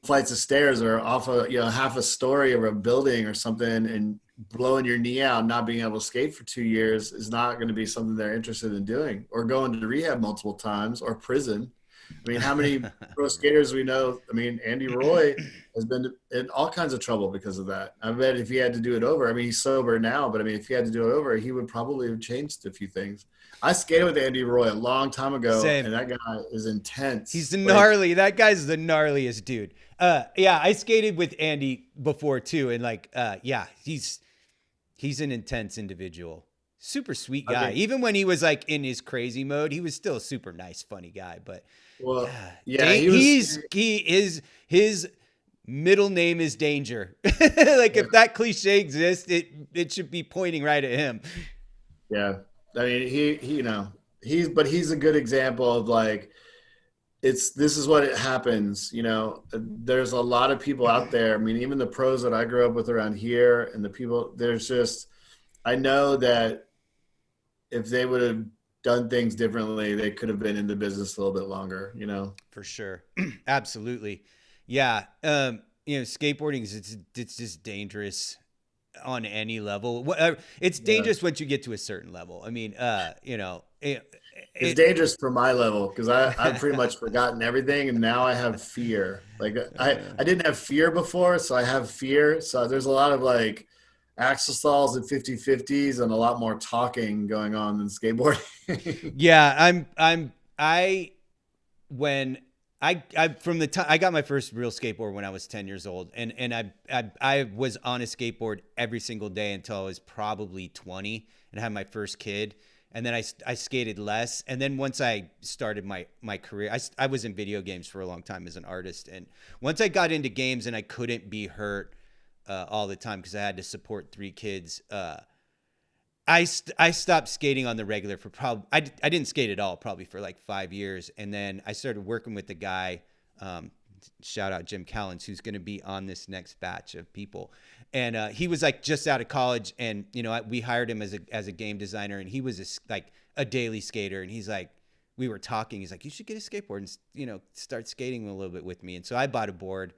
flights of stairs or off half a story of a building or something, and blowing your knee out and not being able to skate for 2 years is not going to be something they're interested in doing, or going to rehab multiple times, or prison. I mean, how many pro skaters we know? I mean, Andy Roy has been in all kinds of trouble because of that. I bet if he had to do it over, I mean, he's sober now, but I mean, if he had to do it over, he would probably have changed a few things. I skated with Andy Roy a long time ago, Same. and that guy is intense. He's gnarly. That guy's the gnarliest dude. Yeah, I skated with Andy before too, and he's an intense individual. Super sweet guy. Even when he was like in his crazy mode, he was still a super nice, funny guy. But his middle name is Danger. Like if that cliche exists, it should be pointing right at him. Yeah. I mean, he's a good example of like, this is what it happens. There's a lot of people out there. I mean, even the pros that I grew up with around here, and the people, I know that if they would have done things differently, they could have been in the business a little bit longer, For sure. Absolutely. Yeah. Skateboarding it's just dangerous on any level. It's dangerous once you get to a certain level. I mean, it's dangerous for my level, because I've pretty much forgotten everything, and now I have fear. Like I didn't have fear before, so I have fear. So there's a lot of like axle stalls and 50/50s and a lot more talking going on than skateboarding. Yeah, from the time I got my first real skateboard when I was 10 years old, and I was on a skateboard every single day until I was probably 20 and had my first kid. And then I skated less. And then once I started my career, I was in video games for a long time as an artist. And once I got into games and I couldn't be hurt all the time because I had to support 3 kids, I stopped skating on the regular for I didn't skate at all, probably for like 5 years. And then I started working with the guy, shout out Jim Callens, who's going to be on this next batch of people. And he was like just out of college, and we hired him as a game designer, and he was a daily skater. And he's like, we were talking, he's like, you should get a skateboard and start skating a little bit with me. And so I bought a board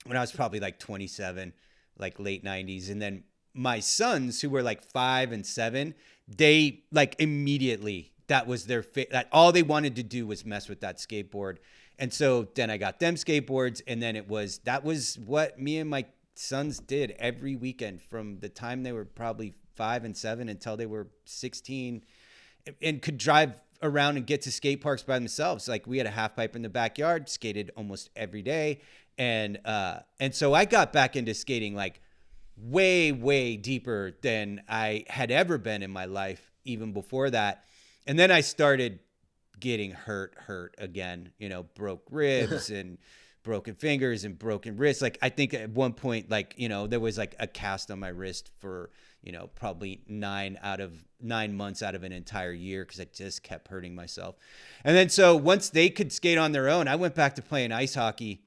when I was probably like 27, like late 90s. And then my sons, who were like 5 and 7, they like immediately, that was their that all they wanted to do was mess with that skateboard. And so then I got them skateboards, and then that was what me and my sons did every weekend from the time they were probably 5 and 7 until they were 16, and could drive around and get to skate parks by themselves. Like we had a half pipe in the backyard, skated almost every day. And so I got back into skating like way, way deeper than I had ever been in my life, even before that. And then I started getting hurt again, broke ribs and broken fingers and broken wrists. Like I think at one point, there was like a cast on my wrist for, probably 9 months out of an entire year, because I just kept hurting myself. And then so once they could skate on their own, I went back to playing ice hockey.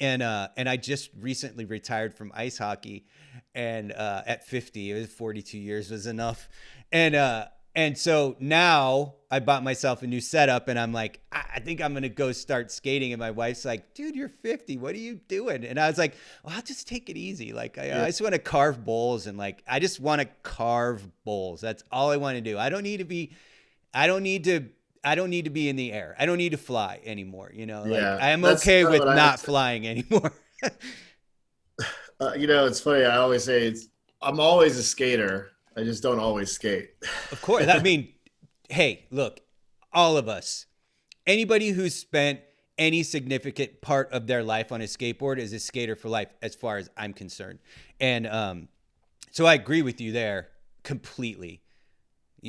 And I just recently retired from ice hockey, and at 50, it was 42 years was enough. And so now I bought myself a new setup, and I'm like, I think I'm going to go start skating. And my wife's like, dude, you're 50. What are you doing? And I was like, well, I'll just take it easy. Like, I just want to carve bowls, and like, I just want to carve bowls. That's all I want to do. I don't need to be in the air. I don't need to fly anymore. I am okay with not flying anymore. It's funny. I always say I'm always a skater. I just don't always skate. Of course. I mean, hey, look, all of us, anybody who's spent any significant part of their life on a skateboard is a skater for life, as far as I'm concerned. And so I agree with you there completely.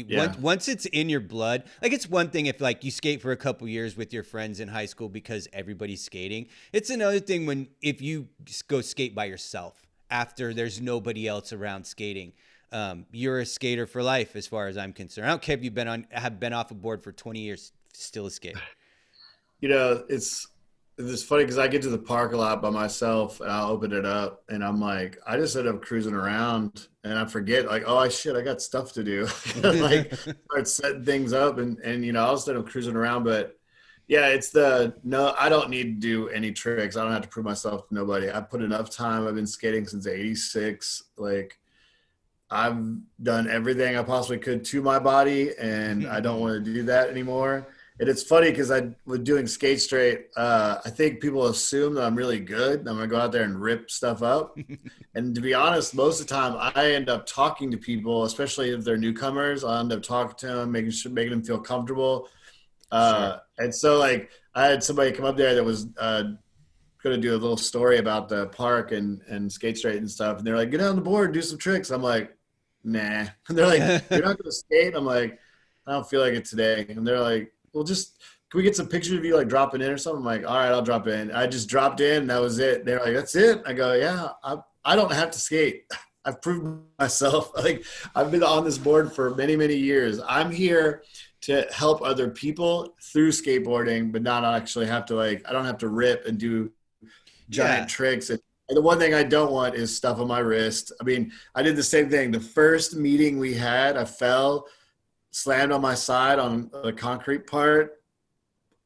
Yeah. Once it's in your blood, like it's one thing if like you skate for a couple years with your friends in high school because everybody's skating. It's another thing if you go skate by yourself after there's nobody else around skating. You're a skater for life, as far as I'm concerned. I don't care if have been off a board for 20 years, still a skater. It's funny because I get to the park a lot by myself and I'll open it up and I'm like, I just end up cruising around and I forget like, oh shit, I got stuff to do. Like start setting things up and I'll just end up cruising around. But yeah, I don't need to do any tricks. I don't have to prove myself to nobody. I put enough time. I've been skating since '86. Like I've done everything I possibly could to my body and I don't want to do that anymore. And it's funny because with doing Skate Straight, I think people assume that I'm really good. I'm going to go out there and rip stuff up. And to be honest, most of the time I end up talking to people, especially if they're newcomers. I end up talking to them, making them feel comfortable. Sure. And so like I had somebody come up there that was going to do a little story about the park and Skate Straight and stuff. And they're like, get on the board, do some tricks. I'm like, nah. And they're like, you're not going to skate? I'm like, I don't feel like it today. And they're like, well, can we get some pictures of you like dropping in or something? I'm like, all right, I'll drop in. I just dropped in and that was it. They're like, that's it. I go, yeah, I don't have to skate. I've proven myself. Like I've been on this board for many, many years. I'm here to help other people through skateboarding, but not actually have to I don't have to rip and do giant tricks. And the one thing I don't want is stuff on my wrist. I mean, I did the same thing. The first meeting we had, I fell, slammed on my side on a concrete part,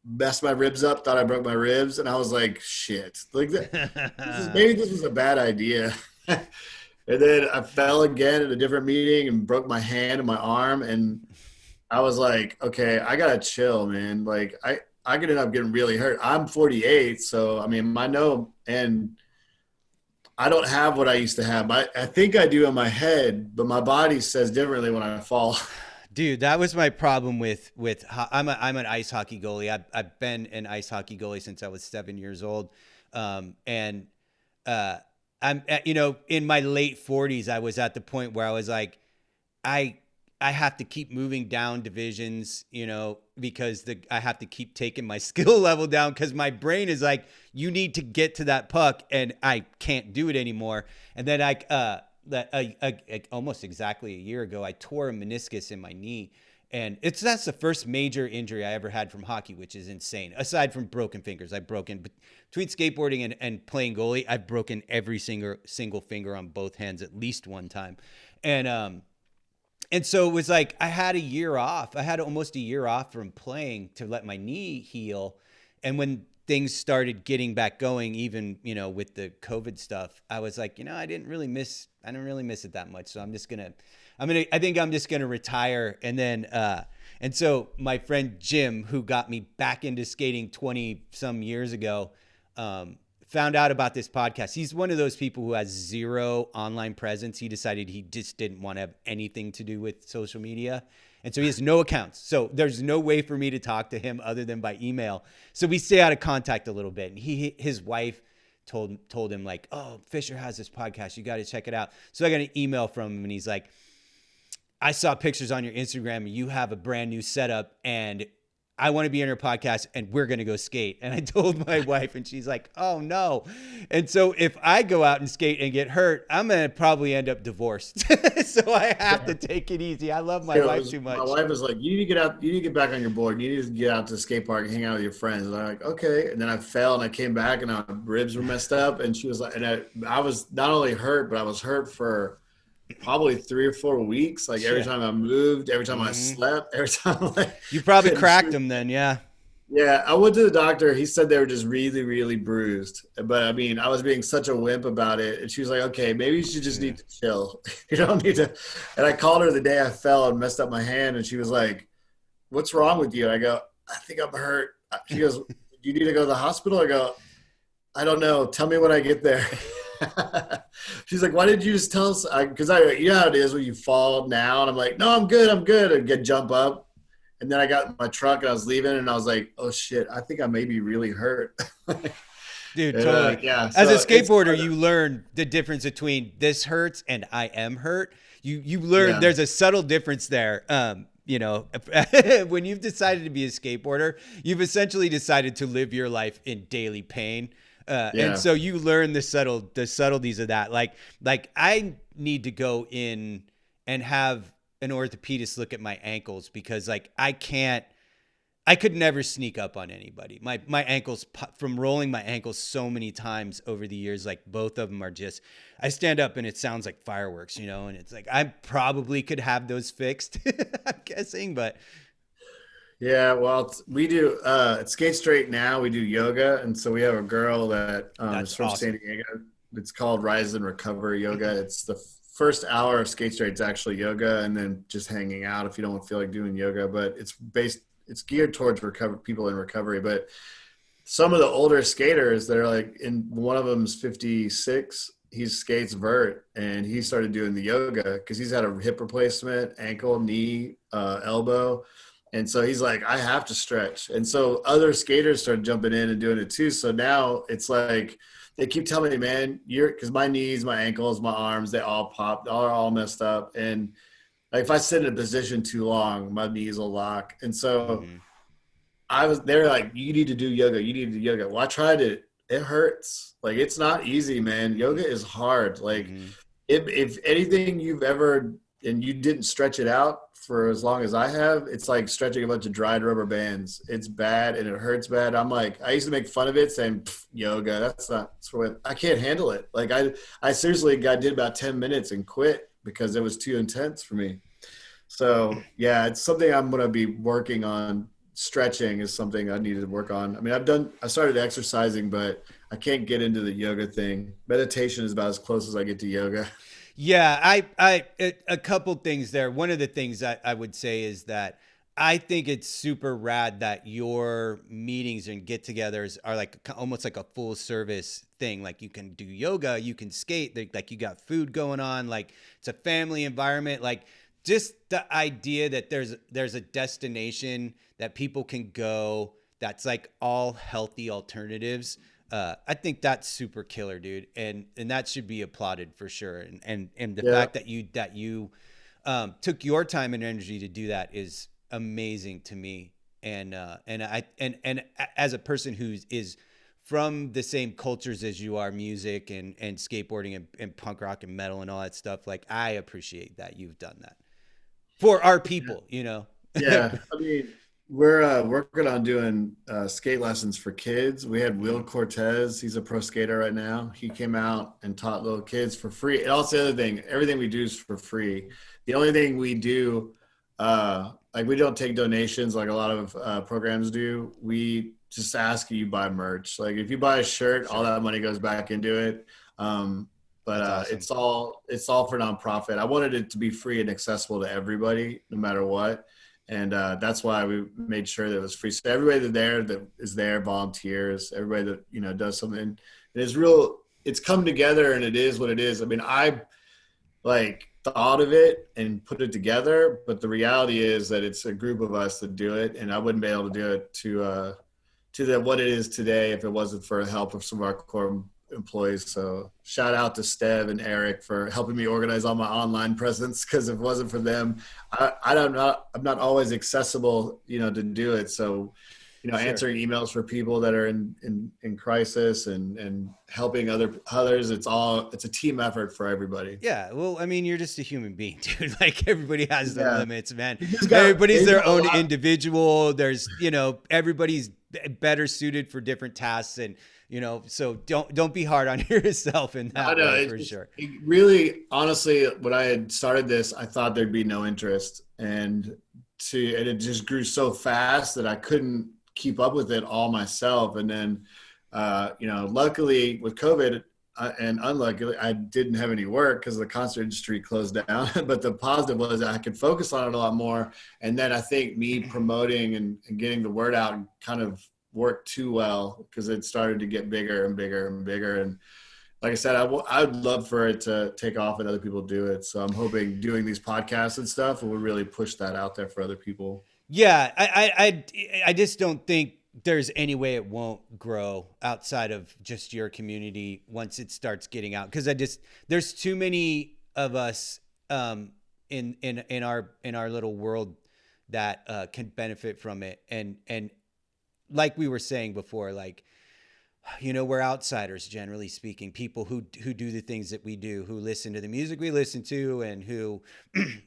messed my ribs up, thought I broke my ribs, and I was like, shit. Like maybe this was a bad idea. And then I fell again at a different meeting and broke my hand and my arm, and I was like, okay, I gotta chill, man. Like I could end up getting really hurt. I'm 48, so I mean and I don't have what I used to have. I think I do in my head, but my body says differently when I fall. Dude, that was my problem with I'm an ice hockey goalie. I've been an ice hockey goalie since I was 7 years old. I'm in my late 40s, I was at the point where I was like, I have to keep moving down divisions, because I have to keep taking my skill level down because my brain is like, you need to get to that puck and I can't do it anymore. And then almost exactly a year ago, I tore a meniscus in my knee, and that's the first major injury I ever had from hockey, which is insane. Aside from broken fingers, I've broken between skateboarding and playing goalie. I've broken every single finger on both hands at least one time, and so it was like I had a year off. I had almost a year off from playing to let my knee heal, and when things started getting back going, even, with the COVID stuff, I was like, I didn't really miss it that much. So I think I'm just going to retire. And then, and so my friend Jim, who got me back into skating 20 some years ago, found out about this podcast. He's one of those people who has zero online presence. He decided he just didn't want to have anything to do with social media. And so he has no accounts. So there's no way for me to talk to him other than by email. So we stay out of contact a little bit. And his wife told him like, oh, Fisher has this podcast. You got to check it out. So I got an email from him and he's like, I saw pictures on your Instagram and you have a brand new setup and I want to be in your podcast and we're going to go skate. And I told my wife and she's like, oh no. And so if I go out and skate and get hurt, I'm going to probably end up divorced. So I have to take it easy. I love my wife too much. My wife was like, you need to get out. You need to get back on your board. You need to get out to the skate park and hang out with your friends. And I'm like, okay. And then I fell and I came back and my ribs were messed up. And she was like, and I was not only hurt, but I was hurt for probably 3 or 4 weeks. Like every time I moved, every time I slept, every time you probably cracked them then. Yeah. Yeah. I went to the doctor. He said they were just really, really bruised. But I mean, I was being such a wimp about it. And she was like, okay, maybe you should just need to chill. You don't need to. And I called her the day I fell and messed up my hand. And she was like, what's wrong with you? I go, I think I'm hurt. She goes, do you need to go to the hospital? I go, I don't know. Tell me when I get there. She's like, why did you just tell us? Because you know how it is when you fall now. And I'm like, no, I'm good. And jump up. And then I got in my truck and I was leaving and I was like, oh shit, I think I may be really hurt. Dude, totally. Yeah. As a skateboarder, you learn the difference between this hurts and I am hurt. You learn there's a subtle difference there. You know, when you've decided to be a skateboarder, you've essentially decided to live your life in daily pain. And so you learn the subtleties of that. Like I need to go in and have an orthopedist look at my ankles, because like I could never sneak up on anybody. My ankles, from rolling my ankles so many times over the years, like both of them are just, I stand up and it sounds like fireworks, you know, and it's like, I probably could have those fixed, I'm guessing, but. Yeah, well, we do, at Skate Straight now, we do yoga. And so we have a girl that is from San Diego. It's called Rise and Recover Yoga. It's the first hour of Skate Straight is actually yoga, and then just hanging out if you don't feel like doing yoga. But it's geared towards people in recovery. But some of the older skaters that are like, one of them's 56, he skates vert, and he started doing the yoga because he's had a hip replacement, ankle, knee, elbow. And so he's like, I have to stretch. And so other skaters started jumping in and doing it too. So now it's like, they keep telling me, man, because my knees, my ankles, my arms, they all popped, are all messed up. And like, if I sit in a position too long, my knees will lock. And so they're like, you need to do yoga. You need to do yoga. Well, I tried it. It hurts. Like, it's not easy, man. Yoga is hard. Like if anything you've ever, and you didn't stretch it out for as long as I have, it's like stretching a bunch of dried rubber bands. It's bad and it hurts bad. I'm like, I used to make fun of it saying yoga, that's what I can't handle it. Like I seriously, I did about 10 minutes and quit because it was too intense for me. So yeah, it's something I'm going to be working on. Stretching is something I needed to work on. I mean, I started exercising, but I can't get into the yoga thing. Meditation is about as close as I get to yoga. Yeah, a couple things there. One of the things that I would say is that I think it's super rad that your meetings and get-togethers are like almost like a full service thing. Like, you can do yoga, you can skate, like you got food going on, like it's a family environment. Like, just the idea that there's a destination that people can go that's like all healthy alternatives. I think that's super killer, dude, and that should be applauded for sure. And the fact that you took your time and energy to do that is amazing to me. And as a person who is from the same cultures as you are, music and skateboarding and punk rock and metal and all that stuff, like, I appreciate that you've done that for our people, you know? Yeah, I mean, we're working on doing skate lessons for kids. We had Will Cortez. He's a pro skater right now. He came out and taught little kids for free. And also the other thing, everything we do is for free. The only thing we do, like, we don't take donations like a lot of programs do. We just ask you buy merch. Like, if you buy a shirt, all that money goes back into it. But awesome. It's all for nonprofit. I wanted it to be free and accessible to everybody, no matter what. And that's why we made sure that it was free. So everybody that is there, volunteers, everybody that, you know, does something. It's come together, and it is what it is. I mean, I like thought of it and put it together, but the reality is that it's a group of us that do it, and I wouldn't be able to do it to what it is today if it wasn't for the help of some of our core employees. So shout out to Stev and Eric for helping me organize all my online presence, because if it wasn't for them, I'm not always accessible, you know, to do it. So, you know, answering emails for people that are in crisis and helping others, it's a team effort for everybody. Yeah, well, I mean, you're just a human being, dude. Like, everybody has their limits, man. Everybody's their own individual. There's, you know, everybody's better suited for different tasks, and, you know, so don't be hard on yourself in that way, for sure. Really, honestly, when I had started this, I thought there'd be no interest, and it just grew so fast that I couldn't keep up with it all myself. And then, you know, luckily with COVID, and unluckily, I didn't have any work because the concert industry closed down. But the positive was I could focus on it a lot more. And then I think me promoting and getting the word out kind of worked too well, because it started to get bigger and bigger and bigger. And like I said, I'd love for it to take off and other people do it. So I'm hoping doing these podcasts and stuff will really push that out there for other people. Yeah, I just don't think there's any way it won't grow outside of just your community once it starts getting out. Because there's too many of us in our little world that can benefit from it. And like we were saying before, like, you know, we're outsiders, generally speaking, people who do the things that we do, who listen to the music we listen to, and who,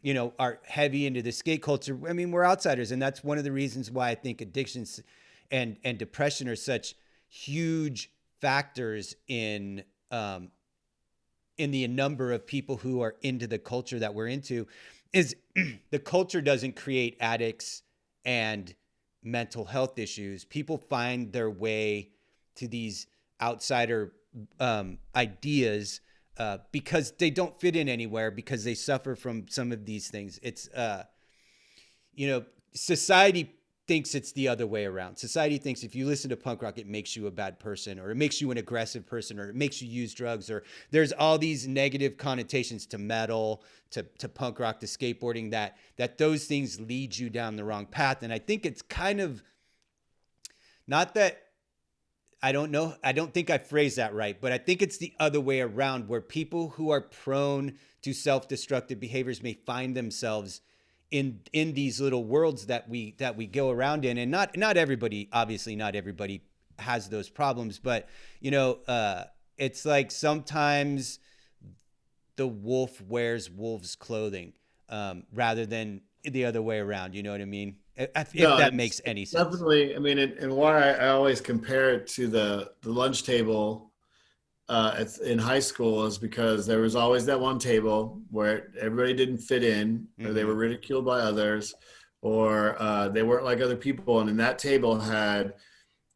you know, are heavy into the skate culture. I mean, we're outsiders. And that's one of the reasons why I think addictions and depression are such huge factors in the number of people who are into the culture that we're into. Is the culture doesn't create addicts and mental health issues. People find their way to these outsider ideas because they don't fit in anywhere, because they suffer from some of these things. It's, you know, society thinks it's the other way around. Society thinks if you listen to punk rock, it makes you a bad person, or it makes you an aggressive person, or it makes you use drugs, or there's all these negative connotations to metal, to punk rock, to skateboarding, that those things lead you down the wrong path. And I think it's kind of, not that, I don't know, I don't think I phrased that right, but I think it's the other way around, where people who are prone to self-destructive behaviors may find themselves in these little worlds that we go around in. And not everybody, obviously not everybody has those problems, but you know, it's like sometimes the wolf wears wolf's clothing, rather than the other way around. You know what I mean? If that makes any sense. Definitely. I mean, and why I always compare it to the lunch table in high school is because there was always that one table where everybody didn't fit in, or they were ridiculed by others, or they weren't like other people. And in that table had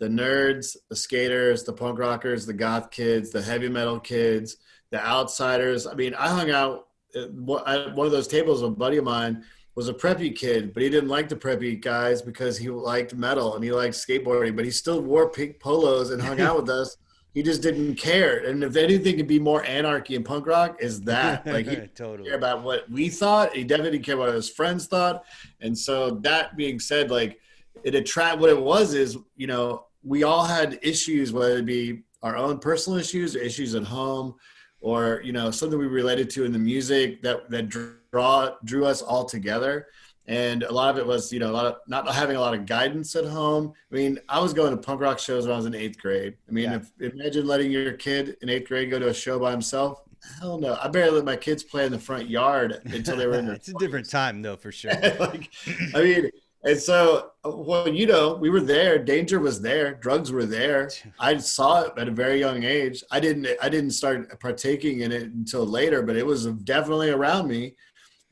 the nerds, the skaters, the punk rockers, the goth kids, the heavy metal kids, the outsiders. I mean, I hung out at one of those tables. A buddy of mine was a preppy kid, but he didn't like the preppy guys because he liked metal and he liked skateboarding, but he still wore pink polos and hung out with us. He just didn't care. And if anything could be more anarchy in punk rock, is that. Like, he didn't totally care about what we thought. He definitely didn't care what his friends thought. And so that being said, like, what it was is, you know, we all had issues, whether it be our own personal issues or issues at home, or, you know, something we related to in the music that drew us all together. And a lot of it was, you know, not having a lot of guidance at home. I mean, I was going to punk rock shows when I was in 8th grade. I mean, imagine letting your kid in 8th grade go to a show by himself. Hell no. I barely let my kids play in the front yard until they were in their It's a different time, though, for sure. Like, I mean, and so, well, you know, we were there. Danger was there. Drugs were there. I saw it at a very young age. I didn't start partaking in it until later, but it was definitely around me.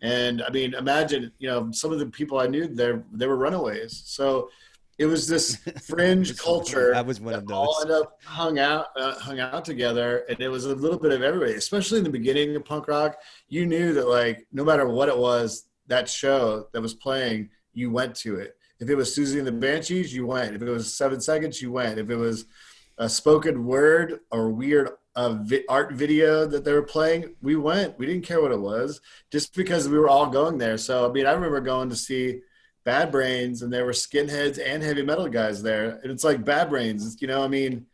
And I mean, imagine, you know, some of the people I knew there, they were runaways. So it was this fringe culture. I was one of those. All ended up hung out together, and it was a little bit of everybody. Especially in the beginning of punk rock, you knew that, like, no matter what it was, that show that was playing, you went to it. If it was Susie and the Banshees, you went. If it was 7 Seconds, you went. If it was a spoken word or weird art video that they were playing, we went. We didn't care what it was, just because we were all going there. So, I mean, I remember going to see Bad Brains, and there were skinheads and heavy metal guys there. And it's like Bad Brains, you know, I mean,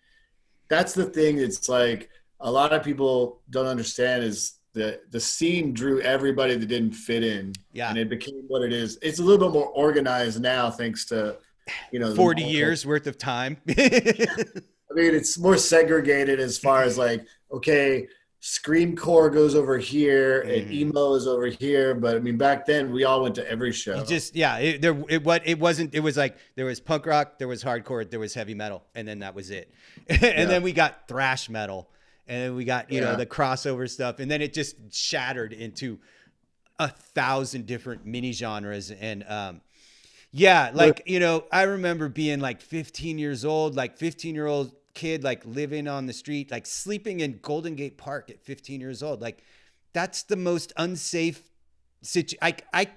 that's the thing. It's like a lot of people don't understand is the scene drew everybody that didn't fit in. Yeah. And it became what it is. It's a little bit more organized now, thanks to, you know, 40 years worth of time. I mean, it's more segregated as far as, like, okay, screamcore goes over here and emo is over here. But I mean, back then we all went to every show. It was like there was punk rock, there was hardcore, there was heavy metal, and then that was it. And then we got thrash metal, and then we got, you know, the crossover stuff, and then it just shattered into 1,000 different mini genres. And like, you know, I remember being like 15 years old, like 15-year-old kid, like living on the street, like sleeping in Golden Gate Park at 15 years old. Like, that's the most unsafe situation. I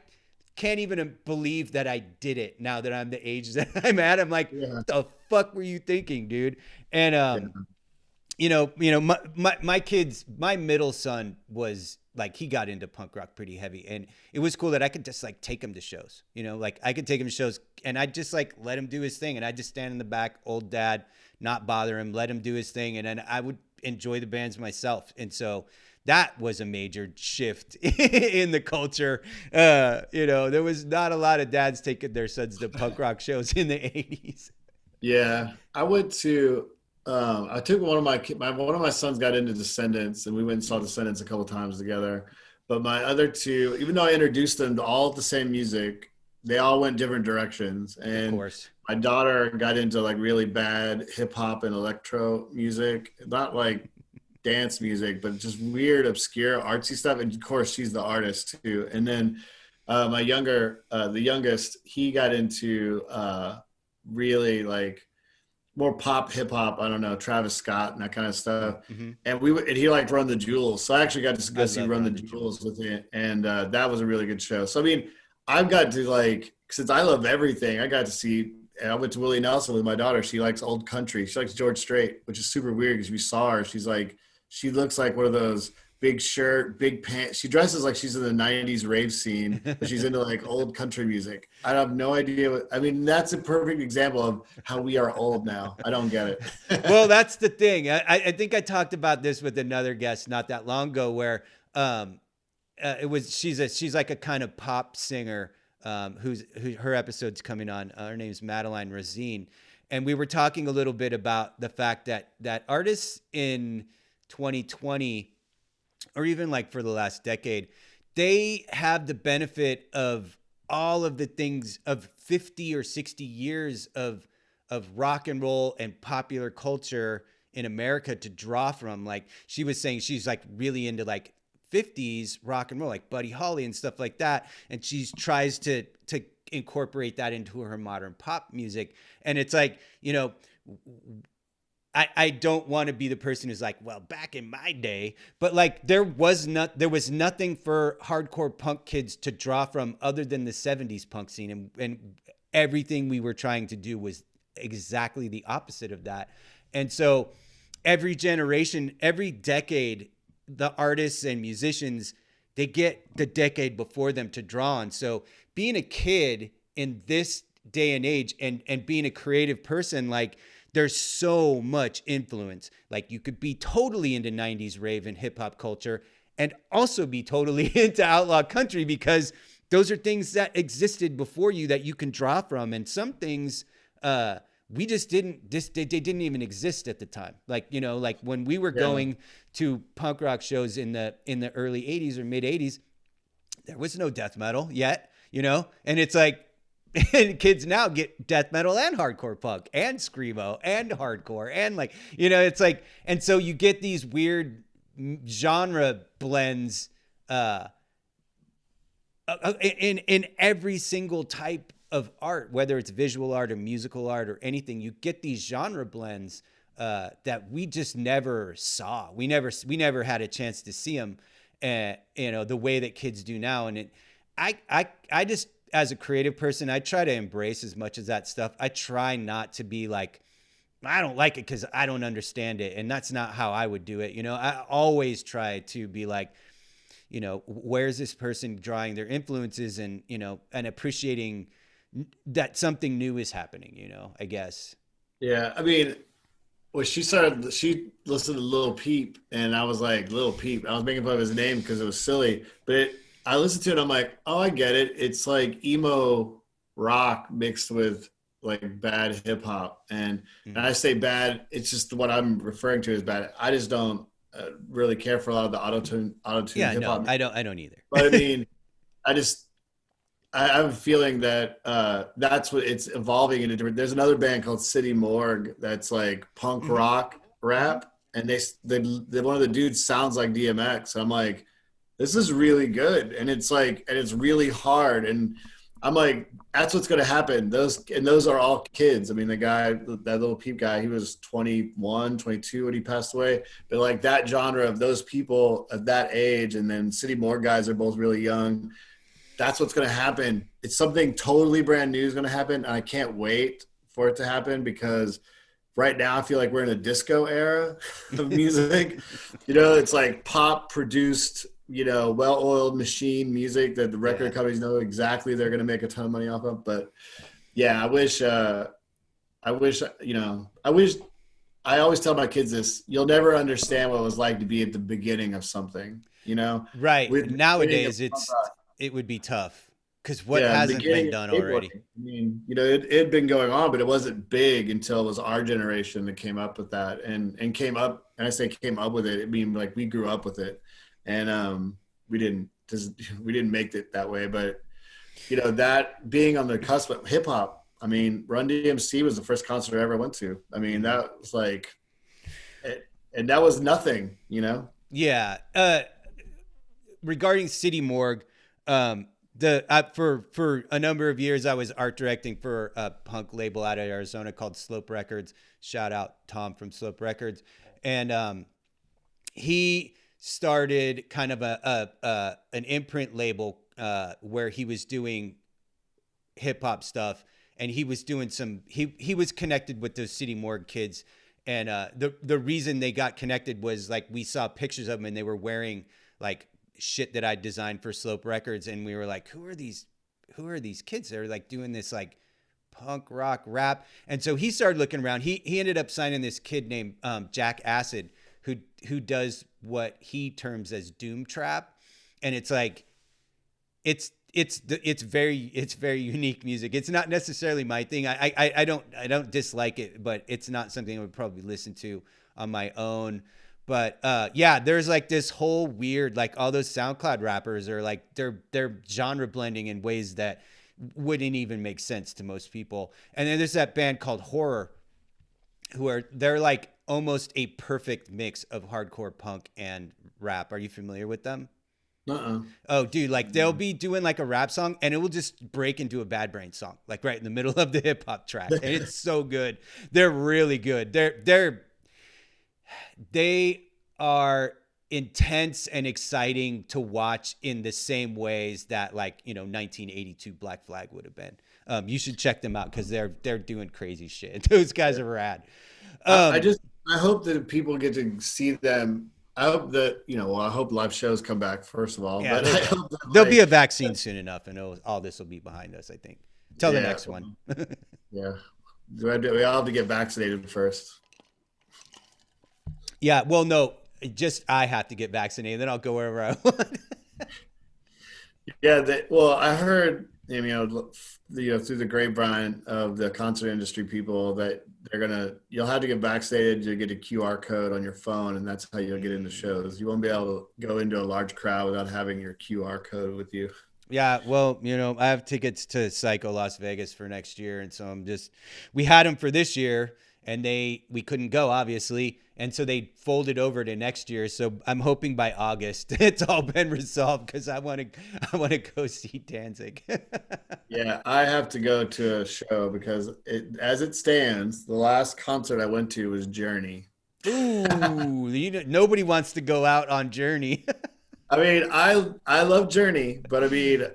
can't even believe that I did it now that I'm the age that I'm at. I'm like, what the fuck were you thinking, dude? And, you know, my kids, my middle son was like, he got into punk rock pretty heavy, and it was cool that I could just like take him to shows, you know, like I could take him to shows, and I'd just like let him do his thing, and I'd just stand in the back, old dad, not bother him, let him do his thing, and then I would enjoy the bands myself. And so that was a major shift in the culture. You know, there was not a lot of dads taking their sons to punk rock shows in the 80s. Yeah, I went to. I took one of one of my sons got into Descendants, and we went and saw Descendants a couple times together. But my other two, even though I introduced them to all the same music, they all went different directions. Of And course. my daughter got into like really bad hip hop and electro music, not like dance music, but just weird, obscure, artsy stuff. And of course, she's the artist too. And then the youngest, he got into really like more pop, hip hop. I don't know, Travis Scott and that kind of stuff. Mm-hmm. And he liked Run the Jewels, so I actually got to go see love Run the Jewels with him, and that was a really good show. So I mean, I've got to like, since I love everything, I got to see. And I went to Willie Nelson with my daughter. She likes old country. She likes George Strait, which is super weird because we saw her. She's like, she looks like one of those big shirt, big pants. She dresses like she's in the 90s rave scene, but she's into like old country music. I have no idea. I mean, that's a perfect example of how we are old now. I don't get it. Well, that's the thing. I think I talked about this with another guest not that long ago where she's like a kind of pop singer who her episode's coming on. Her name's Madeline Rosine. And we were talking a little bit about the fact that artists in 2020, or even like for the last decade, they have the benefit of all of the things of 50 or 60 years of rock and roll and popular culture in America to draw from. Like she was saying, she's like really into like 50s rock and roll, like Buddy Holly and stuff like that. And she tries to incorporate that into her modern pop music. And it's like, you know, I don't want to be the person who's like, well, back in my day, but like there was nothing for hardcore punk kids to draw from other than the 70s punk scene. And everything we were trying to do was exactly the opposite of that. And so every generation, every decade, the artists and musicians, they get the decade before them to draw on. So being a kid in this day and age and being a creative person, like there's so much influence. Like you could be totally into 90s rave and hip hop culture and also be totally into outlaw country because those are things that existed before you that you can draw from. And some things, we just didn't, they didn't even exist at the time. Like, you know, like when we were going to punk rock shows in the early 80s or mid 80s, there was no death metal yet, you know? And it's like, and kids now get death metal and hardcore punk and screamo and hardcore and like, you know, it's like, and so you get these weird genre blends in every single type of art, whether it's visual art or musical art or anything. You get these genre blends that we just never saw. We never had a chance to see them, you know, the way that kids do now. And I just, as a creative person, I try to embrace as much as that stuff. I try not to be like, I don't like it because I don't understand it. And that's not how I would do it. You know, I always try to be like, you know, where's this person drawing their influences and, you know, and appreciating that something new is happening, you know, I guess. Yeah. I mean, when she listened to Lil Peep, and I was like, Lil Peep. I was making fun of his name because it was silly, but I listened to it and I'm like, oh, I get it. It's like emo rock mixed with like bad hip hop. And I say bad, it's just what I'm referring to as bad. I just don't really care for a lot of the auto-tune hip hop. No, I don't either. But I mean, I have a feeling that that's what it's evolving into different. There's another band called City Morgue that's like punk rock rap. And they one of the dudes sounds like DMX. And I'm like, this is really good. And it's like, and it's really hard. And I'm like, that's what's going to happen. Those are all kids. I mean, the guy, that Little Peep guy, he was 21, 22 when he passed away. But like that genre of those people of that age, and then City Morgue guys are both really young. That's what's going to happen. It's something totally brand new is going to happen. And I can't wait for it to happen because right now I feel like we're in a disco era of music. You know, it's like pop produced, you know, well-oiled machine music that the record companies know exactly they're going to make a ton of money off of. But yeah, I wish I always tell my kids this: you'll never understand what it was like to be at the beginning of something. You know, Right. with the beginning of Nowadays, punk rock. it would be tough because what Yeah, the hasn't been beginning of done already? skateboarding. I mean, you know, it had been going on, but it wasn't big until it was our generation that came up with that, and came up. And I say came up with it. I mean, like we grew up with it, and we didn't just we didn't make it that way. But you know, that being on the cusp of hip hop. I mean, Run DMC was the first concert I ever went to. I mean, that was like, and that was nothing. You know. Yeah. Regarding City Morgue, for a number of years I was art directing for a punk label out of Arizona called Slope Records. Shout out Tom from Slope Records, and he started kind of an imprint label where he was doing hip hop stuff, and he was doing he was connected with those City Morgue kids, and the reason they got connected was like we saw pictures of them and they were wearing like shit that I designed for Slope Records, and we were like, who are these kids? They're like doing this like punk rock rap. And so he started looking around. He ended up signing this kid named Jack Acid, who does what he terms as doom trap, and it's like it's very unique music. It's not necessarily my thing. I don't dislike it, but it's not something I would probably listen to on my own. But yeah, there's like this whole weird, like all those SoundCloud rappers are like they're genre blending in ways that wouldn't even make sense to most people. And then there's that band called Horror, they're like almost a perfect mix of hardcore punk and rap. Are you familiar with them? Uh-uh. Oh, dude, like they'll be doing like a rap song and it will just break into a Bad Brain song, like right in the middle of the hip hop track. And it's so good. They're really good. They are intense and exciting to watch in the same ways that like, 1982 Black Flag would have been. You should check them out because they're doing crazy shit. Those guys are rad. I hope that people get to see them. I hope that, I hope live shows come back, first of all. Yeah, but I hope that, there'll be a vaccine soon enough, and all this will be behind us, I think. Till the next one. Yeah. We all have to get vaccinated first. Yeah, well, no, just I have to get vaccinated, then I'll go wherever I want. Yeah, I heard, through the grapevine of the concert industry people that you'll have to get vaccinated to get a QR code on your phone, and that's how you'll get into shows. You won't be able to go into a large crowd without having your QR code with you. Yeah, well, I have tickets to Psycho Las Vegas for next year, and so we had them for this year, and we couldn't go, obviously, and so they folded over to next year. So I'm hoping by August it's all been resolved because I want to go see Danzig. Yeah, I have to go to a show because as it stands, the last concert I went to was Journey. Ooh, nobody wants to go out on Journey. I mean, I love Journey, but I mean,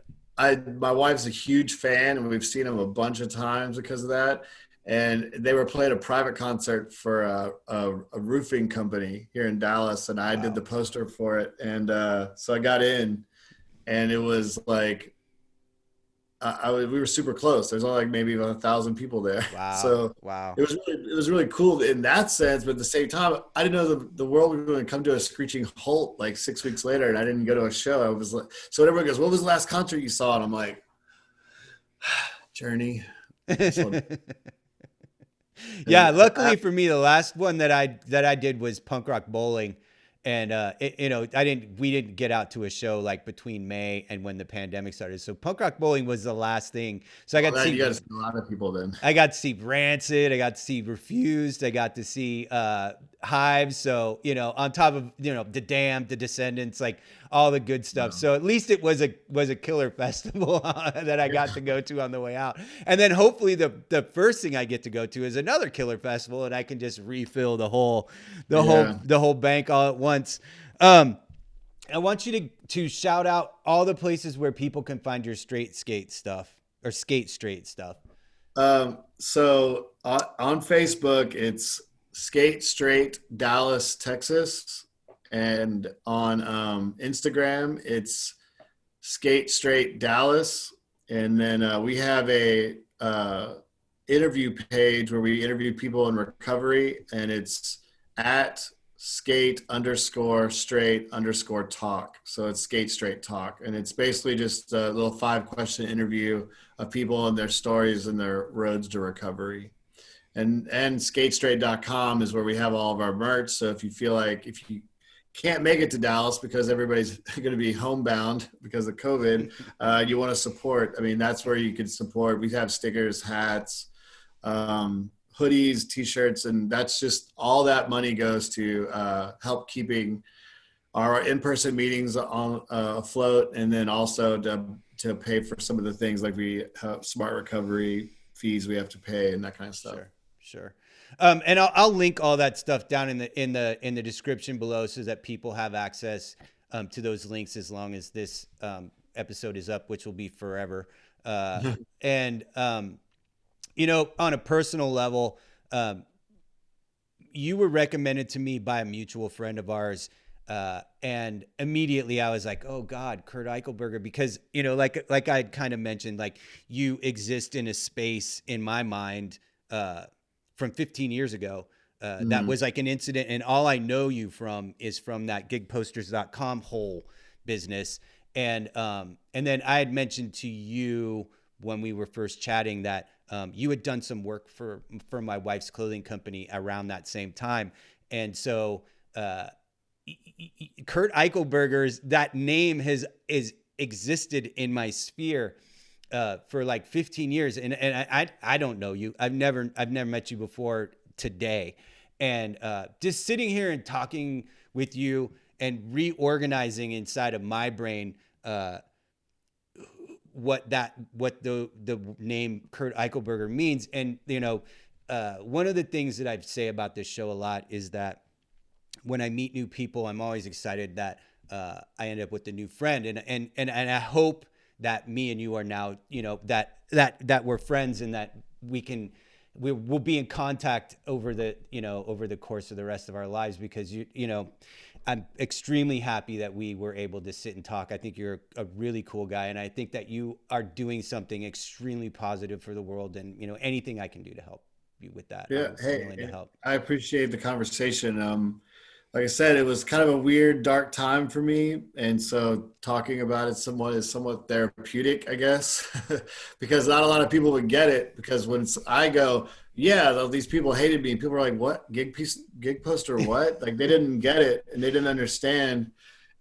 my wife's a huge fan, and we've seen them a bunch of times because of that. And they were playing a private concert for a roofing company here in Dallas, and I did the poster for it. And so I got in, and it was like we were super close. There's only like maybe about 1,000 people there. Wow. So wow. It was really cool in that sense, but at the same time, I didn't know the world was going to come to a screeching halt like 6 weeks later, and I didn't go to a show. I was like, so everyone goes, "What was the last concert you saw?" And I'm like, Journey. Yeah, luckily for me, the last one that I did was Punk Rock Bowling, and we didn't get out to a show like between May and when the pandemic started. So Punk Rock Bowling was the last thing. So I got to see a lot of people then. I got to see Rancid, I got to see Refused, I got to see Hives. So on top of the Damned, the Descendants, like all the good stuff. So at least it was a killer festival that I got to go to on the way out. And then hopefully the first thing I get to go to is another killer festival, and I can just refill the whole bank all at once. I want you to shout out all the places where people can find your straight skate stuff or skate straight stuff. So on Facebook, it's Skate Straight Dallas, Texas. And on Instagram, it's Skate Straight Dallas. And then we have a interview page where we interview people in recovery, and it's at skate_straight_talk. So it's skate straight talk. And it's basically just a little 5-question interview of people and their stories and their roads to recovery. And skatestraight.com is where we have all of our merch. So if you feel like, if you can't make it to Dallas because everybody's going to be homebound because of COVID, you want to support, I mean, that's where you can support. We have stickers, hats, hoodies, t-shirts, and that's just all that money goes to help keeping our in-person meetings on afloat, and then also to pay for some of the things like we have smart recovery fees we have to pay and that kind of stuff. Sure. And I'll link all that stuff down in the description below so that people have access to those links as long as this episode is up, which will be forever. And you know, on a personal level, you were recommended to me by a mutual friend of ours. And immediately I was like, oh God, Curt Eichelberger, because, you know, like I'd kind of mentioned, like you exist in a space in my mind, from 15 years ago, that was like an incident. And all I know you from is from that gigposters.com whole business. And then I had mentioned to you when we were first chatting that, you had done some work for my wife's clothing company around that same time. And so, Curt Eichelberger's, that name is existed in my sphere for like 15 years. And I don't know you. I've never met you before today. And just sitting here and talking with you and reorganizing inside of my brain what the name Curt Eichelberger means. And, you know, one of the things that I say about this show a lot is that when I meet new people, I'm always excited that I end up with a new friend, and I hope that me and you are now, you know, that we're friends and that we'll be in contact over the course of the rest of our lives, because you know, I'm extremely happy that we were able to sit and talk. I think you're a really cool guy, and I think that you are doing something extremely positive for the world, and, you know, anything I can do to help you with that, Yeah, I'm willing to help. I appreciate the conversation. Like I said, it was kind of a weird, dark time for me, and so talking about it is somewhat therapeutic, I guess, because not a lot of people would get it. Because when I go, yeah, these people hated me, people are like, "What, gig poster? What?" Like, they didn't get it and they didn't understand,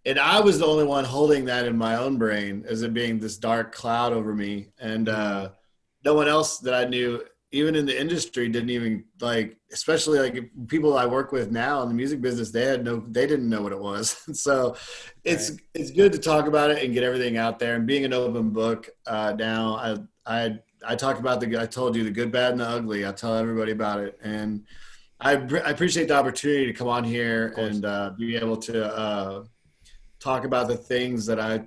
and I was the only one holding that in my own brain as it being this dark cloud over me, and no one else that I knew, even in the industry, didn't even, like, especially like people I work with now in the music business, they didn't know what it was. So it's good to talk about it and get everything out there, and being an open book. Now I talk about I told you, the good, bad, and the ugly. I tell everybody about it. And I appreciate the opportunity to come on here and be able to talk about the things that that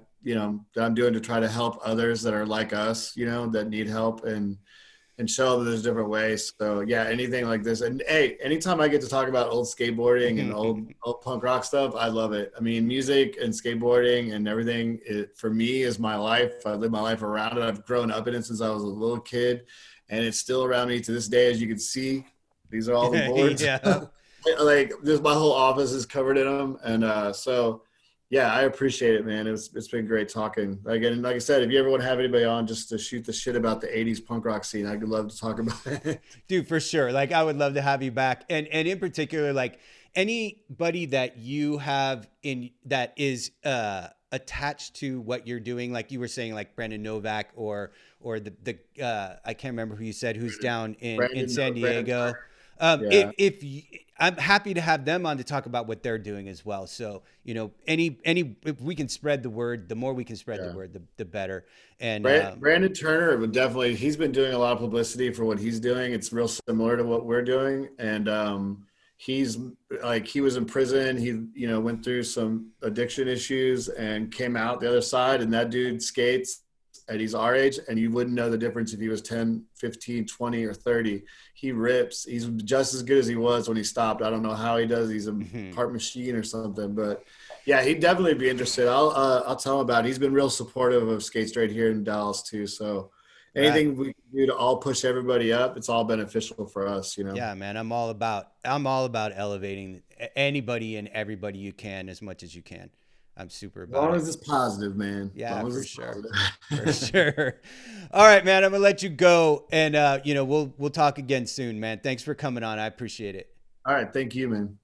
I'm doing to try to help others that are like us, you know, that need help, and show them there's different ways. So yeah, anything like this. And hey, anytime I get to talk about old skateboarding and old punk rock stuff, I love it. I mean, music and skateboarding and everything, for me, is my life. I live my life around it. I've grown up in it since I was a little kid, and it's still around me to this day. As you can see, these are all the boards. Yeah. Like, my whole office is covered in them. And so yeah, I appreciate it, man. It's been great talking. Again, like I said, if you ever want to have anybody on just to shoot the shit about the 80s punk rock scene, I'd love to talk about it. Dude, for sure. Like, I would love to have you back. And in particular, like, anybody that you have that is attached to what you're doing, like you were saying, like Brandon Novak or the I can't remember who you said, who's down in San Diego. I'm happy to have them on to talk about what they're doing as well. So, you know, if we can spread the word, the more we can spread the word, the better. And Brandon Turner would definitely, he's been doing a lot of publicity for what he's doing. It's real similar to what we're doing. And he's like, he was in prison. He, you know, went through some addiction issues and came out the other side. And that dude skates, and he's our age, and you wouldn't know the difference if he was 10, 15, 20, or 30. He rips. He's just as good as he was when he stopped. I don't know how he does. He's a part machine or something. But yeah, he'd definitely be interested. I'll tell him about it. He's been real supportive of Skate Straight here in Dallas too. So Right. anything we can do to all push everybody up, it's all beneficial for us, you know. Yeah, man. I'm all about elevating anybody and everybody you can as much as you can. I'm super As about long it. as it's positive, man. As Yeah, long as for it's sure. positive. For sure. All right, man. I'm gonna let you go, and we'll talk again soon, man. Thanks for coming on. I appreciate it. All right, thank you, man.